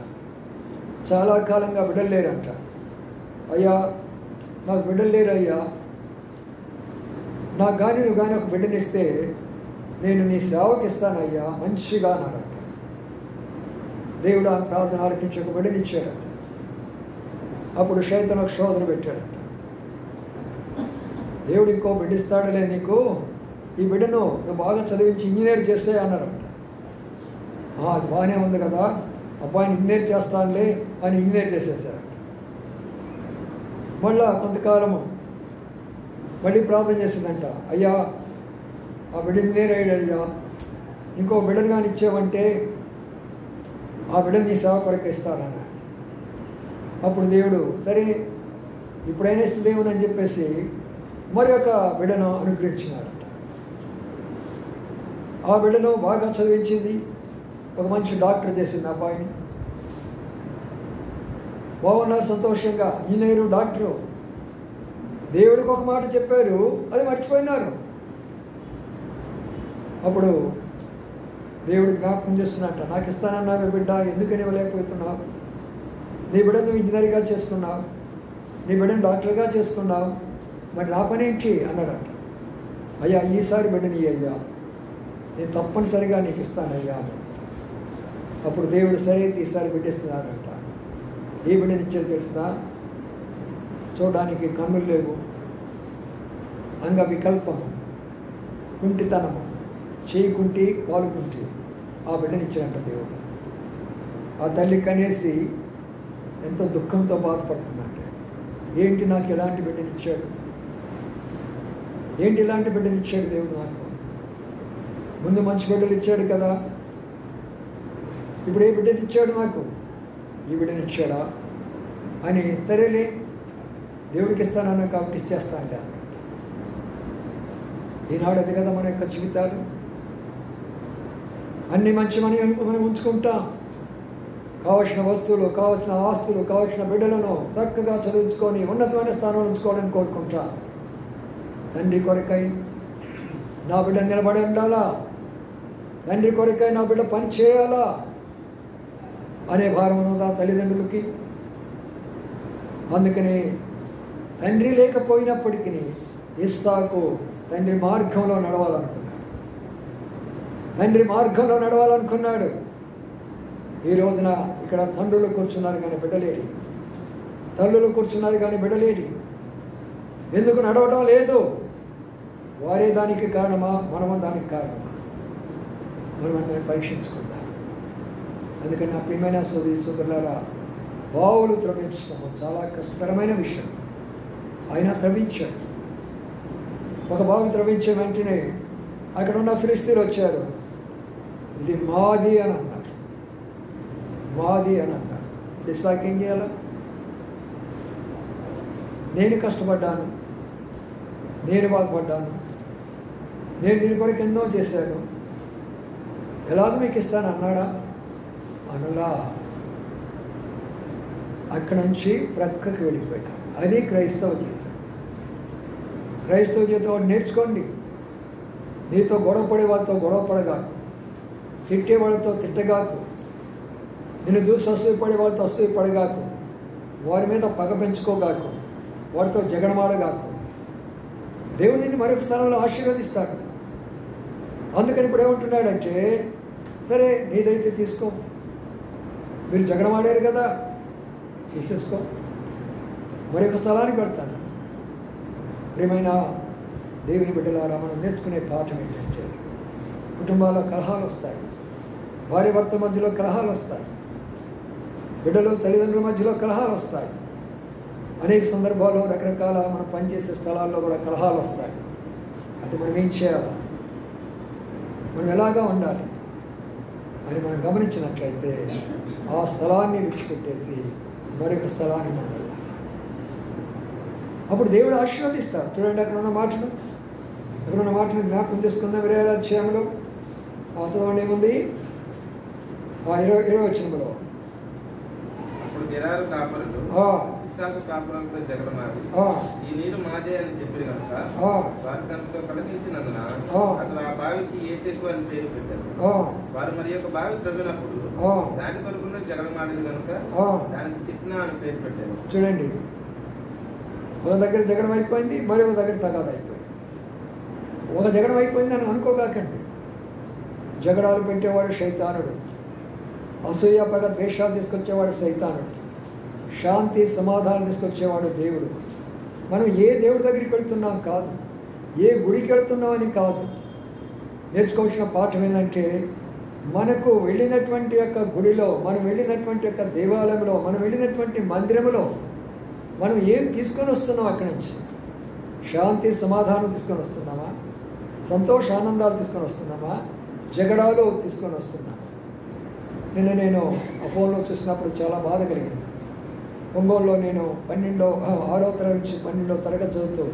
[SPEAKER 1] చాలా కాలంగా బిడ్డలు లేరంట. అయ్యా నాకు బిడ్డలు లేరు అయ్యా, నాకు కానీ నువ్వు కానీ ఒక బిడ్డనిస్తే నేను నీ సేవకి ఇస్తానయ్యా మంచిగా అన్నాడంట. దేవుడు ఆ ప్రార్థన ఆలకించి ఒక బిడ్డనిచ్చాడంట. అప్పుడు శైతాను ఒక శోధన పెట్టాడంట. దేవుడు ఇంకో బిడ్డిస్తాడులే నీకు, ఈ బిడ్డను నువ్వు బాగా చదివించి ఇంజనీర్ చేస్తే అన్నారంట. అది బాగానే ఉంది కదా, అబ్బాయిని ఇంజనీర్ చేస్తానులే అని ఇంజనీర్ చేసేసారంట. మళ్ళా కొంతకాలము మళ్ళీ ప్రార్థన చేసిందంట, అయ్యా ఆ బిడ్డ ఇంజనీర్ అయ్యాడు అయ్యా, ఇంకో బిడ్డను కానీ ఇచ్చావంటే ఆ బిడ్డను నీ సేవ కొరకు ఇస్తానన్న. అప్పుడు దేవుడు సరే ఇప్పుడైనా ఇస్తుందేమో అని చెప్పేసి మరి ఒక బిడ్డను అనుగ్రహించినాడంట. ఆ బిడ్డను బాగా చదివించింది, ఒక మంచి డాక్టర్ చేసింది అబ్బాయిని. బాగున్నారు సంతోషంగా, ఇంజనీరు డాక్టరు. దేవుడికి ఒక మాట చెప్పారు, అది మర్చిపోయినారు. అప్పుడు దేవుడు జ్ఞాపకం చేస్తున్నట్ట, నాకు ఇస్తానన్నావు బిడ్డ, ఎందుకని ఇవ్వలేకపోతున్నావు? నీ బిడ్డను నువ్వు ఇంజనీర్గా చేసుకున్నావు, నీ బిడ్డను డాక్టర్గా చేసుకున్నావు, మరి నా పని ఏంటి అన్నాడంట. అయ్యా ఈసారి బిడ్డని అయ్యా, నేను తప్పనిసరిగా నీకు ఇస్తానయ్యా. అప్పుడు దేవుడు సరే ఈసారి బిడ్డిస్తున్నాడంట. ఏ బిడ్డనిచ్చేది తెలుసునా? చూడడానికి కన్నులు లేవు, అంగ వికల్పము, కుంటితనము, చేయి కుంటి కాలు కుంటి, ఆ బిడ్డనిచ్చాడంట దేవుడు. ఆ తల్లి కనేసి ఎంతో దుఃఖంతో బాధపడుతుందంటే, ఏంటి నాకు ఎలాంటి బిడ్డనిచ్చాడు, ఏంటి ఇలాంటి బిడ్డనిచ్చాడు దేవుడు నాకు? ముందు మంచి బిడ్డలు ఇచ్చాడు కదా, ఇప్పుడు ఏ బిడ్డని ఇచ్చాడు నాకు? ఈ బిడ్డనిచ్చాడా అని, సరేలే దేవుడికి ఇస్తానన్నా కాబట్టి ఇచ్చేస్తా అంటే. ఈనాడు అది కదా మన యొక్క జీవితాలు. అన్ని మంచి మనం ఉంచుకుంటాం, కావలసిన వస్తువులు, కావలసిన ఆస్తులు, కావలసిన బిడ్డలను చక్కగా చదివించుకొని ఉన్నతమైన స్థానంలో ఉంచుకోవాలని కోరుకుంటా. తండ్రి కొరకై నా బిడ్డ నిలబడి ఉండాలా, తండ్రి కొరకై నా బిడ్డ పని చేయాలా అనే భారం ఉన్నదా తల్లిదండ్రులకి? అందుకని తండ్రి లేకపోయినప్పటికీ ఇస్సాకు తండ్రి మార్గంలో నడవాలనుకున్నాడు, తండ్రి మార్గంలో నడవాలనుకున్నాడు. ఈ రోజున ఇక్కడ తండ్రులు కూర్చున్నారు కానీ బిడ్డలేడి, తల్లులు కూర్చున్నారు కానీ బిడ్డలేడి. ఎందుకు నడవడం లేదు? వారే దానికి కారణమా, మనము దానికి కారణమా? మనం పరీక్షించుకుందాం. అందుకని నా ప్రియమైన సోదరులారా, బావులు త్రవ్వించడం చాలా కష్టతరమైన విషయం. ఆయన త్రవ్వించాడు. ఒక బావి త్రవ్వించే వెంటనే అక్కడ ఉన్న ఫిలిస్తీన్లు వచ్చారు, ఇది మాది అని అన్నారు, మాది అని అన్నారు. ఇస్సాకు ఏం చేయాలా? నేను కష్టపడ్డాను, నేను బాగుపడ్డాను, నేను దీని కొరకు ఎన్నో చేశాను, ఎలాగో మీకు ఇస్తాను అన్నాడా? అనలా. అక్కడి నుంచి ప్రక్కకి వెళ్ళిపోయినా. అది క్రైస్తవ జీవితం. క్రైస్తవ జీవితం నేర్చుకోండి. నీతో గొడవ పడే వాళ్ళతో గొడవ పడగాకు, తిట్టే వాళ్ళతో తిట్టగాకు, నిన్ను చూసి అసూయపడే వాళ్ళతో అసూయపడగాకు, వారి మీద పగ పెంచుకోగాకు, వారితో జగడమాడగాకు. దేవుడు నిన్ను మరొక స్థలంలో ఆశీర్వదిస్తాడు. అందుకని ఇప్పుడు ఏమంటున్నాడంటే, సరే నీదైతే తీసుకో, మీరు జగడమాడారు కదా, తీసేసుకో, మరొక స్థలానికి పెడతాను. ప్రియమైన దేవుని బిడ్డలారా, మనం నేర్చుకునే పాఠం ఏంటంటే, కుటుంబాల్లో కలహాలు వస్తాయి, భార్య భర్త మధ్యలో కలహాలు వస్తాయి, బిడ్డలు తల్లిదండ్రుల మధ్యలో కలహాలు వస్తాయి, అనేక సందర్భాల్లో రకరకాల మనం పనిచేసే స్థలాల్లో కూడా కలహాలు వస్తాయి. అది మనం ఏం చేయాలి, మనం ఎలాగా ఉండాలి అని మనం గమనించినట్లయితే ఆ స్థలాన్ని విడిచిపెట్టేసి మరొక స్థలాన్ని మనం వెళ్ళాలి. అప్పుడు దేవుడు ఆశీర్వదిస్తాడు. చూడండి, అక్కడ ఉన్న మాటను జ్ఞాపకం చేసుకుందాం. 20వ అధ్యాయంలో చదవండి, ఏముంది? 20వ వచనంలో
[SPEAKER 3] గెరారు కాపరులు ఇస్సాకు కాపరులతో జగడమాడి ఈ నీరు మాదే అని చెప్పి కనుక వారి తనతో కలిగించినందున అతను ఆ బావికి ఏసెకు అని పేరు పెట్టారు. వారు మరి యొక్క బావి త్రవ్వినప్పుడు దాని కొరకు జగడమాడింది కనుక దానికి సిప్నా అని పేరు పెట్టారు.
[SPEAKER 1] చూడండి, ఒక దగ్గర జగడం అయిపోయింది, మరి ఒక దగ్గర తగాద అయిపోయింది. ఒక జగడం అయిపోయింది అని అనుకోగాకండి. జగడాలు పెట్టేవాడు శైతానుడు, అసూయ పగ ద్వేషాలు తీసుకొచ్చేవాడు సైతానుడు, శాంతి సమాధానం తీసుకొచ్చేవాడు దేవుడు. మనం ఏ దేవుడి దగ్గరికి వెళ్తున్నాం కాదు, ఏ గుడికి వెళ్తున్నామని కాదు. నేర్చుకోవాల్సిన పాఠం ఏంటంటే, మనకు వెళ్ళినటువంటి యొక్క గుడిలో, మనం వెళ్ళినటువంటి యొక్క దేవాలయంలో, మనం వెళ్ళినటువంటి మందిరంలో మనం ఏం తీసుకొని వస్తున్నాం? అక్కడి నుంచి శాంతి సమాధానం తీసుకొని వస్తున్నామా? సంతోష ఆనందాలు తీసుకొని వస్తున్నామా? జగడాలు తీసుకొని వస్తున్నామా? నేను ఆ ఫోన్లో చూసినప్పుడు చాలా బాధ కలిగింది. ఒంగోలులో నేను 6వ తరగతి నుంచి 12వ తరగతి చదువుతూ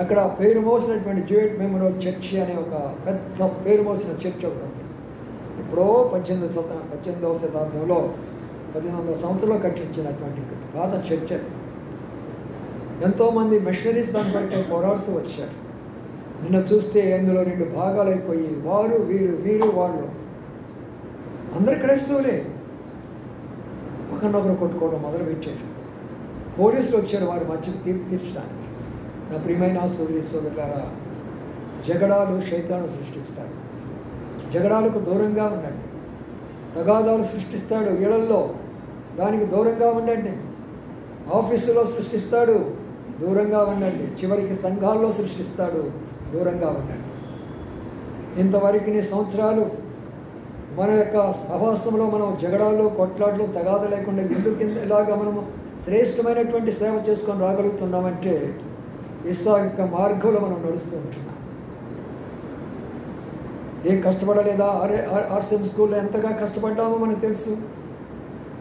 [SPEAKER 1] అక్కడ పేరు మోసినటువంటి జ్యూయట్ మెమోరియల్ చర్చి అనే ఒక పెద్ద పేరు మోసిన చర్చి ఒకటి ఉంది. ఎప్పుడో 18వ శతాబ్దంలో 1800 సంవత్సరంలో కట్టించినటువంటి పాత చర్చ్. ఎంతోమంది మిషనరీస్ దాని వరకే పోరాడుతూ వచ్చారు. నిన్న చూస్తే అందులో 2 భాగాలు అయిపోయి, వారు వీరు వాళ్ళు అందరు క్రైస్తవులే ఒకరినొకరు కొట్టుకోవడం మొదలుపెట్టారు. పోలీసులు వచ్చారు వారి మధ్య తీర్పు తీర్చడానికి. నా ప్రియమైన సోదరులారా, జగడాలు శైతాను సృష్టిస్తాడు. జగడాలకు దూరంగా ఉండండి. తగాదాలు సృష్టిస్తాడు ఇళ్లల్లో, దానికి దూరంగా ఉండండి. ఆఫీసులో సృష్టిస్తాడు, దూరంగా ఉండండి. చివరికి సంఘాల్లో సృష్టిస్తాడు, దూరంగా ఉండండి. ఇంతవరకు సంవత్సరాలు మన యొక్క సహవాసంలో మనం జగడాలు కొట్లాట్లు తగాద లేకుండా ఎందుకు ఇలాగా మనము శ్రేష్టమైనటువంటి సేవ చేసుకొని రాగలుగుతున్నామంటే ఇస్సాకు యొక్క మార్గంలో మనం నడుస్తూ ఉంటున్నాం. ఏం కష్టపడలేదా? ఆర్సిఎం స్కూల్లో ఎంతగా కష్టపడ్డామో మనకు తెలుసు.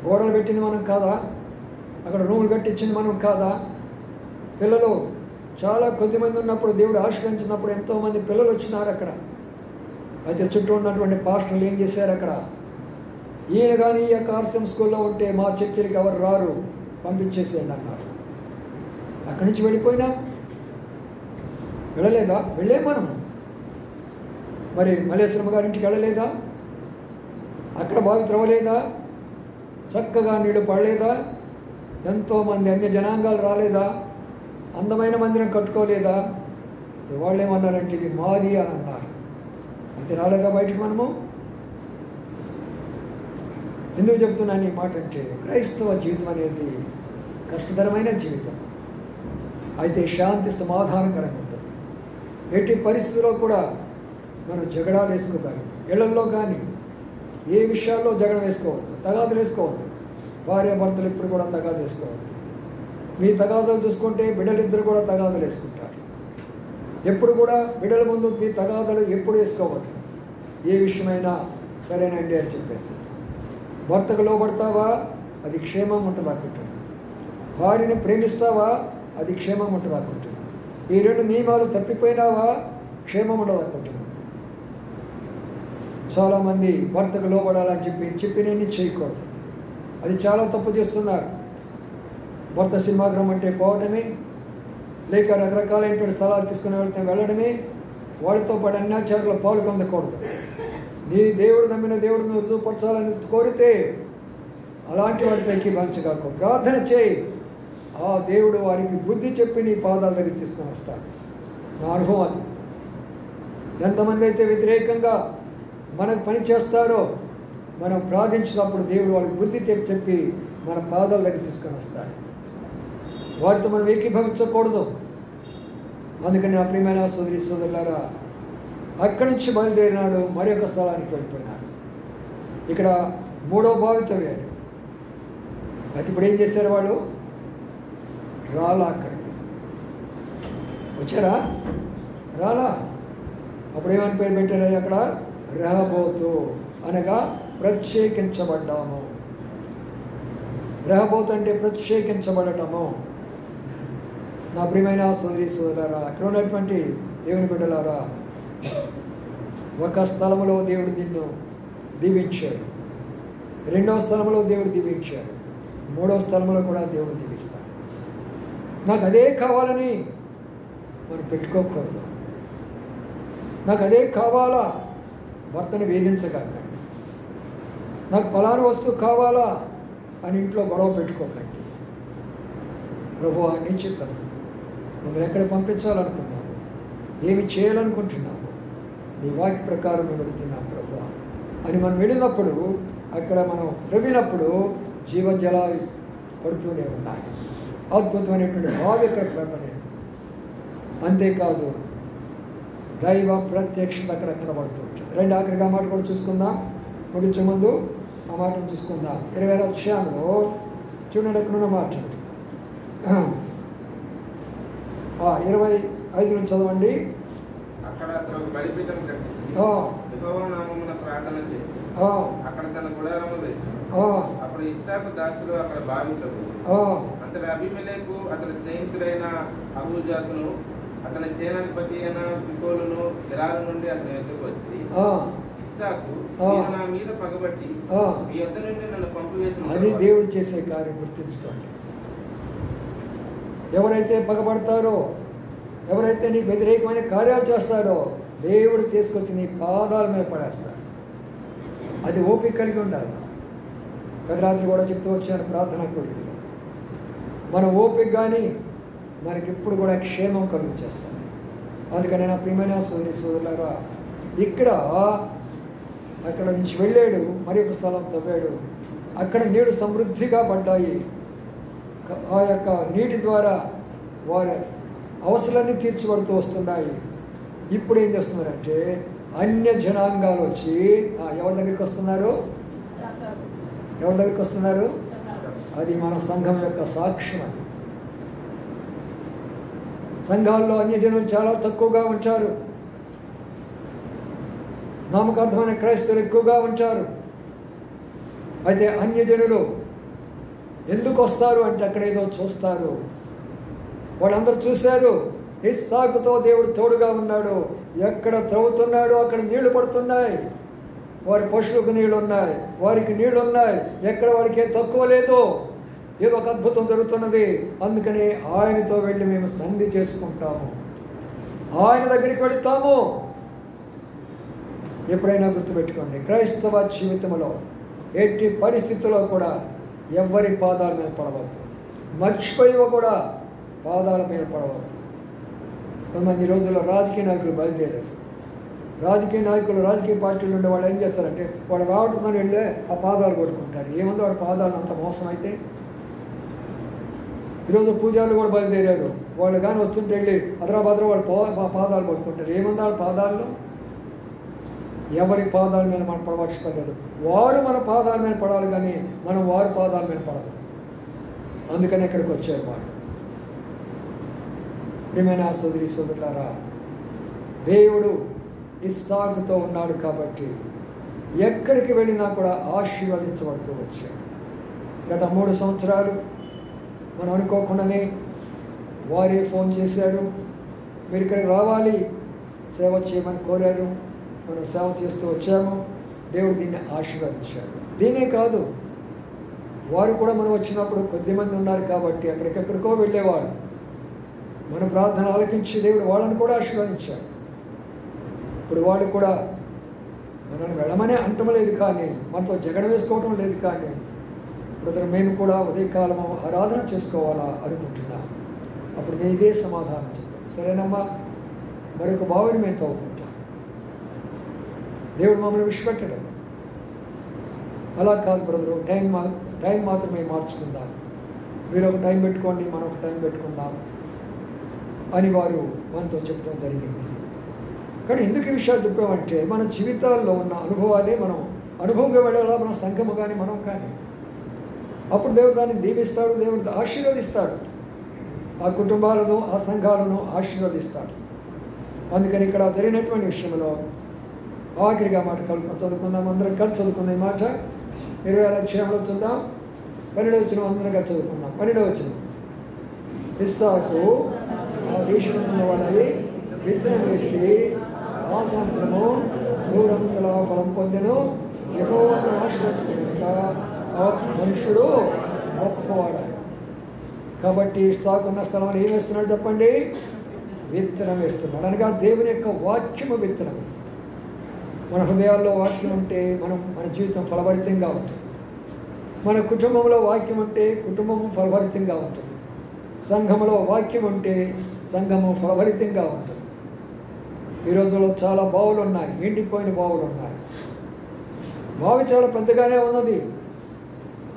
[SPEAKER 1] గోడలు పెట్టింది మనం కాదా? అక్కడ రూములు కట్టించింది మనం కాదా? పిల్లలు చాలా కొద్దిమంది ఉన్నప్పుడు, దేవుడు ఆశ్రయించినప్పుడు ఎంతోమంది పిల్లలు వచ్చినారు అక్కడ. అయితే చుట్టూ ఉన్నటువంటి పాస్టర్లు ఏం చేశారు అక్కడ? ఈయన కానీ ఈ యొక్క ఆర్సిఎం స్కూల్లో ఉంటే మా చర్చిలకి ఎవరు రారు, పంపించేసేయండి అన్నారు. అక్కడి నుంచి వెళ్ళిపోయినా వెళ్ళలేదా? వెళ్ళే మనం. మరి మల్లేశ్వరమ్మ గారింటికి వెళ్ళలేదా? అక్కడ బాగా త్రవ్వలేదా? చక్కగా నీళ్లు పడలేదా? ఎంతోమంది అన్య జనాంగాలు రాలేదా? అందమైన మందిరం కట్టుకోలేదా? వాళ్ళు ఏమన్నారంటే ఇది మాది అని అన్నారు. అయితే రాలేదా బయటికి మనము? ఎందుకు చెప్తున్నాను ఈ మాట అంటే, క్రైస్తవ జీవితం అనేది కష్టతరమైన జీవితం. అయితే శాంతి సమాధానకరంగా ఉంటుంది. ఎట్టి పరిస్థితుల్లో కూడా మనం జగడాలు వేసుకోవాలి. ఇళ్లల్లో కానీ ఏ విషయాల్లో జగడం వేసుకోవద్దు, తగాదులు వేసుకోవద్దు. భార్య భర్తలు ఇప్పుడు కూడా తగాదు వేసుకోవద్దు. మీ తగాదులు చూసుకుంటే బిడ్డలిద్దరు కూడా తగాదులు వేసుకుంటారు. ఎప్పుడు కూడా బిడ్డల ముందు మీ తగాదులు ఎప్పుడు వేసుకోవద్దు. ఏ విషయమైనా సరేనండి అని చెప్పేసి. భర్తకు లోబడతావా? అది క్షేమం ఉంటుందనుకుంటుంది. భార్యని ప్రేమిస్తావా, అది క్షేమం ఉంటుందనుకుంటుంది. ఈ 2 నియమాలు తప్పిపోయినావా, క్షేమం ఉండదనుకుంటుంది. చాలామంది భర్తకు లోబడాలని చెప్పినన్ని చేయకూడదు. అది చాలా తప్పు చేస్తున్నారు. భర్త సింహాగ్రహం అంటే పోవడమే, లేక రకరకాలైనటువంటి స్థలాలు తీసుకుని వెళ్ళడమే, వాడితో పాటు అన్యాచారంలో పాల్గొనకూడదు. నీ దేవుడు నమ్మిన దేవుడిని రుజువుపరచాలని కోరితే అలాంటి వాటితో ఎక్కిభవించగాకు ప్రార్థన చేయి. ఆ దేవుడు వారికి బుద్ధి చెప్పి నీ పాదాల దగ్గర తీసుకొని వస్తాడు. నా అనుభవం అది. ఎంతమంది అయితే వ్యతిరేకంగా మనకు పని చేస్తారో మనం ప్రార్థించినప్పుడు దేవుడు వాళ్ళకి బుద్ధి చెప్పి మన పాదాల దగ్గర తీసుకొని వస్తాడు. వారితో మనం ఏకీభవించకూడదు. అందుకని నా ప్రియమైన సోదరి సోదరులారా, అక్కడి నుంచి బయలుదేరినాడు, మరి ఒక స్థలానికి వెళ్ళిపోయినాడు. ఇక్కడ 3వ బావితో వేడు. అయితే ఇప్పుడు ఏం చేశారు వాళ్ళు? రాలా, అక్కడికి వచ్చారా? రాలా. అప్పుడు ఏమని పేరు పెట్టారు అక్కడ? రెహోబోతు, అనగా ప్రత్యేకించబడ్డాము. రెహోబోతు అంటే ప్రత్యేకించబడటము. నా ప్రియమైన సోదరి సోదరులారా, అక్కడ ఉన్నటువంటి దేవుని బిడ్డలారా, ఒక స్థలంలో దేవుడు నిన్ను దీవించాడు, 2వ స్థలంలో దేవుడు దీవించాడు, 3వ స్థలంలో కూడా దేవుడు దీవిస్తాడు. నాకు అదే కావాలని మనం పెట్టుకోకూడదు. నాకు అదే కావాలా, భర్తను వేధించగలండి. నాకు ఫలానా వస్తువు కావాలా అని ఇంట్లో గొడవ పెట్టుకోకండి. ప్రభువా, నీ చిత్తం, నువ్వు ఎక్కడ పంపించాలనుకున్నావు, ఏమి చేయాలనుకుంటున్నావు, నీ వాక్య ప్రకారం మేము వెళుతున్నాం ప్రభువా అని మనం వెళ్ళినప్పుడు, అక్కడ మనం త్రవ్వినప్పుడు జీవజలాలు పడుతూనే ఉన్నాయి. అద్భుతమైనటువంటి బావి అక్కడ ప్రబలేదు. అంతేకాదు, దైవ ప్రత్యక్షత అక్కడ కనబడుతుంది. రెండు ఆఖరిగా మాట కూడా చూసుకుందాం. ముగించే ముందు ఆ మాటను చూసుకుందాం. 20వ అధ్యాయంలో చూడండి, ఎక్కడున్న మాట 25 నుంచి చదవండి.
[SPEAKER 3] అక్కడ అతను ఒక బలిపీఠం కట్టించి యెహోవా నామమున ప్రార్థన చేసి అక్కడ తన గుడారము వేశాడు. అప్పుడు ఇస్సాకు దాసులు అక్కడ బావిలోకి అంతటి అబీమెలెకు అతని స్నేహితుడైన అబూజాతును అతని సేనాధిపతి అయిన ఫికోలును గెరాల నుండి అతని యొద్దకు వచ్చి, ఇస్సాకు నా మీద పగబట్టి మీ యొద్ద నుండి నన్ను పంపివేసిన.
[SPEAKER 1] అది దేవుడు చేసే కార్యం గుర్తించుకోండి. ఎవరైతే పగబడతారో, ఎవరైతే నీకు వ్యతిరేకమైన కార్యాలు చేస్తారో, దేవుడు తీసుకొచ్చి నీ పాదాల మీద పడేస్తాడు. అది ఓపిక కలిగి ఉండాలి. గత రాత్రి కూడా చెప్తూ వచ్చాను ప్రార్థనా కోడికలో, మన ఓపిక కానీ మనకి ఇప్పుడు కూడా క్షేమం కలుగు చేస్తాను. అందుకని నా ప్రియమైన సోదరి సోదరులారా, ఇక్కడ అక్కడ నుంచి వెళ్ళాడు, మరి ఒక స్థలం తవ్వాడు. అక్కడ నీళ్లు సమృద్ధిగా పడ్డాయి. ఆ యొక్క నీటి ద్వారా వారి అవసరాన్ని తీర్చబడుతూ వస్తున్నాయి. ఇప్పుడు ఏం చేస్తున్నారంటే అన్య జనాంగాలు వచ్చి ఎవరి దగ్గరికి వస్తున్నారు? ఎవరి దగ్గరికి వస్తున్నారు? అది మన సంఘం యొక్క సాక్ష్యం. అది సంఘాల్లో అన్యజనులు చాలా తక్కువగా ఉంటారు, నామకార్థమైన క్రైస్తవులు ఎక్కువగా ఉంటారు. అయితే అన్యజనులు ఎందుకు వస్తారు అంటే అక్కడ ఏదో చూస్తారు. వాళ్ళందరూ చూశారు, ఇస్సాకుతో దేవుడు తోడుగా ఉన్నాడు, ఎక్కడ త్రవ్వుతున్నాడో అక్కడ నీళ్లు పడుతున్నాయి, వారి పశువులకు నీళ్ళు ఉన్నాయి, వారికి నీళ్ళు ఉన్నాయి, ఎక్కడ వారికి తక్కువ లేదు, ఏదో ఒక అద్భుతం జరుగుతున్నది. అందుకని ఆయనతో వెళ్ళి మేము సంధి చేసుకుంటాము, ఆయన దగ్గరికి వెళుతాము. ఎప్పుడైనా గుర్తుపెట్టుకోండి, క్రైస్తవ జీవితంలో ఎట్టి పరిస్థితుల్లో కూడా ఎవరి పాదాల మీద పడవద్దు, మర్చిపోయి కూడా పాదాల మీద పడవద్దు. కొంతమంది రోజుల్లో రాజకీయ నాయకులు బయలుదేరారు. రాజకీయ నాయకులు, రాజకీయ పార్టీలు ఉండే వాళ్ళు ఏం చేస్తారంటే, వాళ్ళు రావటమని వెళ్ళే ఆ పాదాలు కొట్టుకుంటారు. ఏముందో వాళ్ళ పాదాలు అంత మోసం అయితే. ఈరోజు పూజారులు కూడా బయలుదేరారు. వాళ్ళు కానీ వస్తుంటే వెళ్ళి అదరాబాద్లో వాళ్ళు పాదాలు కొట్టుకుంటారు. ఏముందో వాళ్ళ పాదాల్లో? ఎవరి పాదాల మీద మనం పడవచ్చుకోలేదు. వారు మన పాదాల మీద పడాలి, కానీ మనం వారి పాదాల మీద పడదు. అందుకని ఇక్కడికి వచ్చారు వాళ్ళు. ప్రియమైన సోదరి సోదరులారా, దేవుడు ఇస్సాకుతో ఉన్నాడు కాబట్టి ఎక్కడికి వెళ్ళినా కూడా ఆశీర్వదించబడుతూ వచ్చాడు. గత 3 సంవత్సరాలు మనం అనుకోకుండానే వారే ఫోన్ చేశారు, మీరు ఇక్కడికి రావాలి, సేవ చేయమని కోరారు. మనం సేవ చేస్తూ వచ్చాము. దేవుడు దీన్ని ఆశీర్వదించాడు. దీనే కాదు, వారు కూడా మనం వచ్చినప్పుడు కొద్దిమంది ఉన్నారు కాబట్టి ఎక్కడికెక్కడికో వెళ్ళేవాడు. మన ప్రార్థన ఆలకించి దేవుడు వాళ్ళని కూడా ఆశీర్వదించాడు. ఇప్పుడు వాళ్ళు కూడా మనల్ని వెళ్ళమనే అంటం లేదు, కానీ మనతో జగడ వేసుకోవటం లేదు. కానీ బ్రదర్, మేము కూడా ఉదయకాలము ఆరాధన చేసుకోవాలా అనుకుంటున్నాం. అప్పుడు నేను ఇదే సమాధానం చెప్పాను, సరేనమ్మా, మరొక బావిని మేము తవ్వుకుంటాం. దేవుడు మమ్మల్ని విడిచిపెట్టడం. అలా కాదు బ్రదరు, టైం మాత్రమే మార్చుకుందాం, మీరు ఒక టైం పెట్టుకోండి, మనం ఒక టైం పెట్టుకుందాం అని వారు మనతో చెప్పడం జరిగింది. కానీ ఎందుకు ఈ విషయాలు చెప్పామంటే మన జీవితాల్లో ఉన్న అనుభవాలే మనం అనుభవంగా వెళ్ళాలా, మన సంఘము కానీ మనం కానీ. అప్పుడు దేవుడు దాన్ని దీవిస్తాడు, దేవుడు ఆశీర్వదిస్తాడు, ఆ కుటుంబాలను ఆ సంఘాలను ఆశీర్వదిస్తాడు. అందుకని ఇక్కడ జరిగినటువంటి విషయంలో ఆఖరిగా మాట చదువుకుందాం, అందరం కలిసి చదువుకున్న ఈ మాట 20వ అధ్యాయంలో చూద్దాం. 12వ వచనం అందరంగా చదువుకుందాం. 12వ వచనం, ఇస్సాకు ఆ దేశంలో వాళ్ళని విత్తనం వేసి ఆ సంవత్సరము 100 ఫలం పొందెను. యెహోవాను ఆశీర్వదించుట ఆ మనుషుడు గొప్పవాడు. కాబట్టి ఇస్సాకు ఉన్న స్థలంలో ఏం వేస్తున్నాడు చెప్పండి? విత్తనం వేస్తున్నాడు. అనగా దేవుని యొక్క వాక్యము విత్తనం. మన హృదయాల్లో వాక్యం ఉంటే మన జీవితం ఫలభరితంగా ఉంటుంది. మన కుటుంబంలో వాక్యం ఉంటే కుటుంబము ఫలభరితంగా ఉంటుంది. సంఘములో వాక్యం ఉంటే సంఘము ఫలభరితంగా ఉంటుంది. ఈ రోజుల్లో చాలా బావులు ఉన్నాయి, ఎండిపోయిన బావులు ఉన్నాయి. బావి చాలా పెద్దగానే ఉన్నది,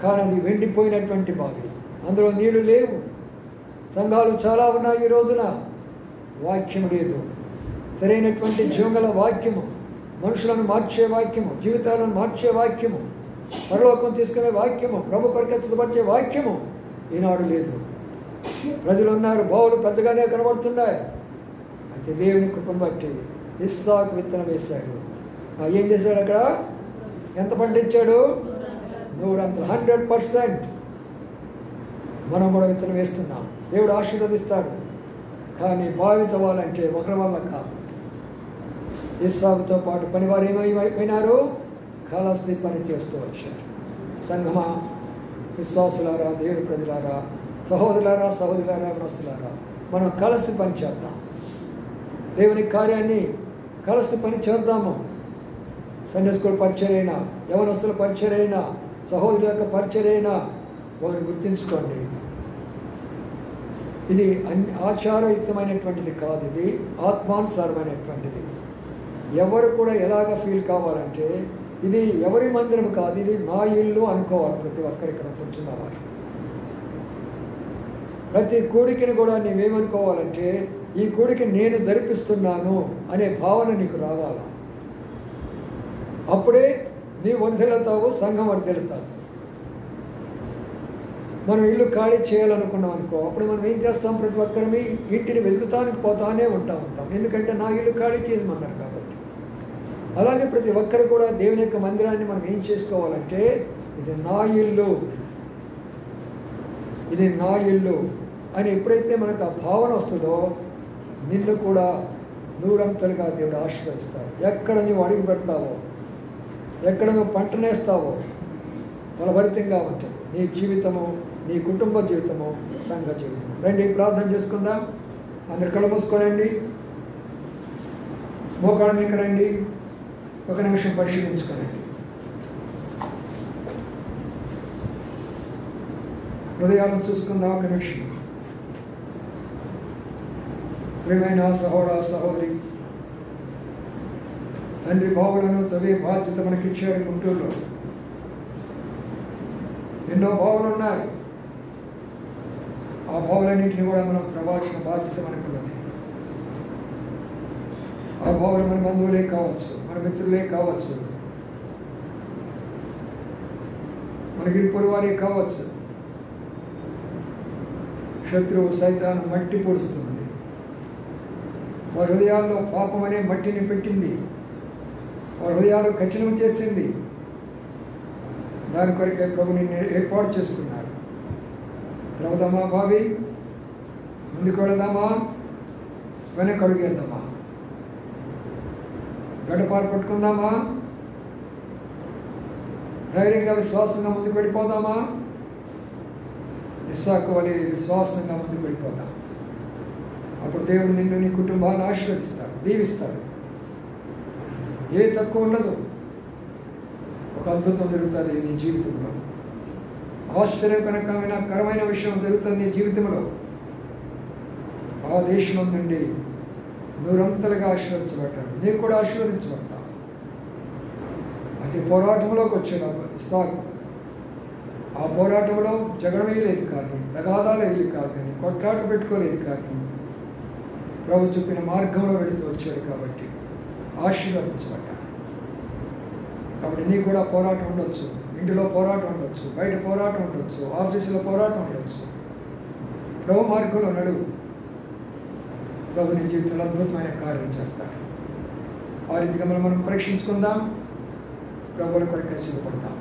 [SPEAKER 1] కానీ అది వెండిపోయినటువంటి బావి, అందులో నీళ్లు లేవు. సంఘాలు చాలా ఉన్నాయి ఈ రోజున, వాక్యం లేదు. సరైనటువంటి జీవగల వాక్యము, మనుషులను మార్చే వాక్యము, జీవితాలను మార్చే వాక్యము, పరలోకం తీసుకునే వాక్యము, ప్రభు పరికరించబడే వాక్యము ఈనాడు లేదు. ప్రజలు ఉన్నారు, బావులు పెద్దగానే కనబడుతున్నాయి. అయితే దేవుని కృపను బట్టి ఇస్సాకు విత్తనం వేశాడు. ఏం చేశాడు? అక్కడ ఎంత పండించాడు? 100%. మనం కూడా విత్తనం వేస్తున్నాం, దేవుడు ఆశీర్వదిస్తాడు. కానీ బావి తవ్వాలంటే ఒకరి వల్ల కాదు. ఇస్సాకుతో పాటు పనివారు ఏమైపోయినారు? కలసి పని చేస్తూ వచ్చారు. సంఘమా, విశ్వాసులారా, దేవుని ప్రజలారా, సహోదరులారా, మనస్సులారా, మనం కలిసి పని చేద్దాం. దేవుని కార్యాన్ని కలిసి పని చేద్దాము. సండే స్కూల్ పరిచయం అయినా, యవనస్తుల పరిచయం అయినా, సహోదరుల యొక్క పరిచయం అయినా ఒకరు గుర్తించుకోండి, ఇది ఆచారయుక్తమైనటువంటిది కాదు, ఇది ఆత్మానుసారమైనటువంటిది. ఎవరు కూడా ఎలాగ ఫీల్ కావాలంటే ఇది ఎవరి మందిరం కాదు, ఇది నా ఇల్లు అనుకోవాలి. ప్రతి ఒక్కరు ఇక్కడ కూర్చున్న వారు ప్రతి కూడికని కూడా నీవేమనుకోవాలంటే ఈ కూడికి నేను జరిపిస్తున్నాను అనే భావన నీకు రావాలి. అప్పుడే నీ వర్ధిల్లుతావు, సంఘం వర్ధిల్లుతావు. మనం ఇల్లు ఖాళీ చేయాలనుకున్నాం అనుకో, అప్పుడు మనం ఏం చేస్తాం? ప్రతి ఒక్కరిని ఇంటిని వెతుకుతానికి పోతానే ఉంటాం. ఎందుకంటే నా ఇల్లు ఖాళీ చేయమన్నారు కాబట్టి. అలాగే ప్రతి ఒక్కరు కూడా దేవుని యొక్క మందిరాన్ని మనం ఏం చేసుకోవాలంటే ఇది నా ఇల్లు, ఇది నా ఇల్లు అని ఎప్పుడైతే మనకు ఆ భావన వస్తుందో నిన్ను కూడా 100 దేవుడు ఆశీర్వదిస్తాడు. ఎక్కడ నువ్వు అడుగు పెడతావో, ఎక్కడ నువ్వు పంటనేస్తావో ఫలభరితంగా ఉంటుంది నీ జీవితము, నీ కుటుంబ జీవితము, సంఘ జీవితం. రండి ప్రార్థన చేసుకుందాం. అందరు కళ్ళు మూసుకోనండి, మోకాళ్ళ మీకు రండి, ఒక నిమిషం పరిశీలించుకోనండి. హృదయాలను చూసుకుందాం ఒక నిమిషం. ప్రియమైన సహోదర సహోదరి, తండ్రి బావులను తవ్వే బాధ్యత మనకి ఇచ్చారు. గుంటూరులో ఎన్నో బావులు ఉన్నాయి. ఆ బావులన్నింటినీ కూడా మనం త్రవ్వాల్సిన బాధ్యత మనకున్నది. ఆ బావులు మన బంధువులే కావచ్చు, మన మిత్రులే కావచ్చు, మన గిరిపొరు వారే కావచ్చు. శత్రువు సైతాను మట్టి పొడుస్తుంది. వారి హృదయాల్లో పాపం అనే మట్టిని పెట్టింది, వారి హృదయాలు కఠినం చేసింది. దాని కొరకే ప్రభు నిన్ను ఏర్పాటు చేసుకున్నాడు. త్రవదామా బావి, ముందుకు వెళదామా, వెనక అడుగేద్దామా, గడపాలు పట్టుకుందామా, ధైర్యంగా విశ్వాసంగా ముందుకు వెళ్ళిపోదామా, ఇస్సాకు వలె విశ్వాసంగా ముందుకు వెళ్ళిపోదాం. అప్పుడు దేవుడు నిన్ను, నీ కుటుంబాన్ని ఆశీర్వదిస్తాడు, దీవిస్తాడు. ఏ తక్కువ ఉండదు. ఒక అద్భుతం జరుగుతుంది నీ జీవితంలో. ఆశ్చర్యకరమైన విషయం జరుగుతుంది నీ జీవితంలో. ఆ దేశం నుండి నూరంతలుగా ఆశీర్వదించబడ్డాడు. నీవు కూడా ఆశీర్వదించబడతావు. అది పోరాటంలోకి వచ్చాడు ఇస్సాకు. ఆ పోరాటంలో జగడం వేయలేదు కానీ, తగాదాలు వేయలేదు కానీ, కొట్లాట పెట్టుకోలేదు కానీ, ప్రభు చెప్పిన మార్గంలో వెళుతూ వచ్చాడు కాబట్టి ఆశీర్వదించబడ్డాడు. కాబట్టి నీకు కూడా పోరాటం ఉండొచ్చు. ఇంటిలో పోరాటం ఉండొచ్చు, బయట పోరాటం ఉండొచ్చు, ఆఫీసులో పోరాటం ఉండొచ్చు. ప్రభు మార్గంలో నడువు. ప్రభు నీ జీవితంలో అద్భుతమైన కార్యం చేస్తాడు. ఆ రీతిగా మనం పరీక్షించుకుందాం. ప్రభువుల కొరకు సిద్ధపడతాం.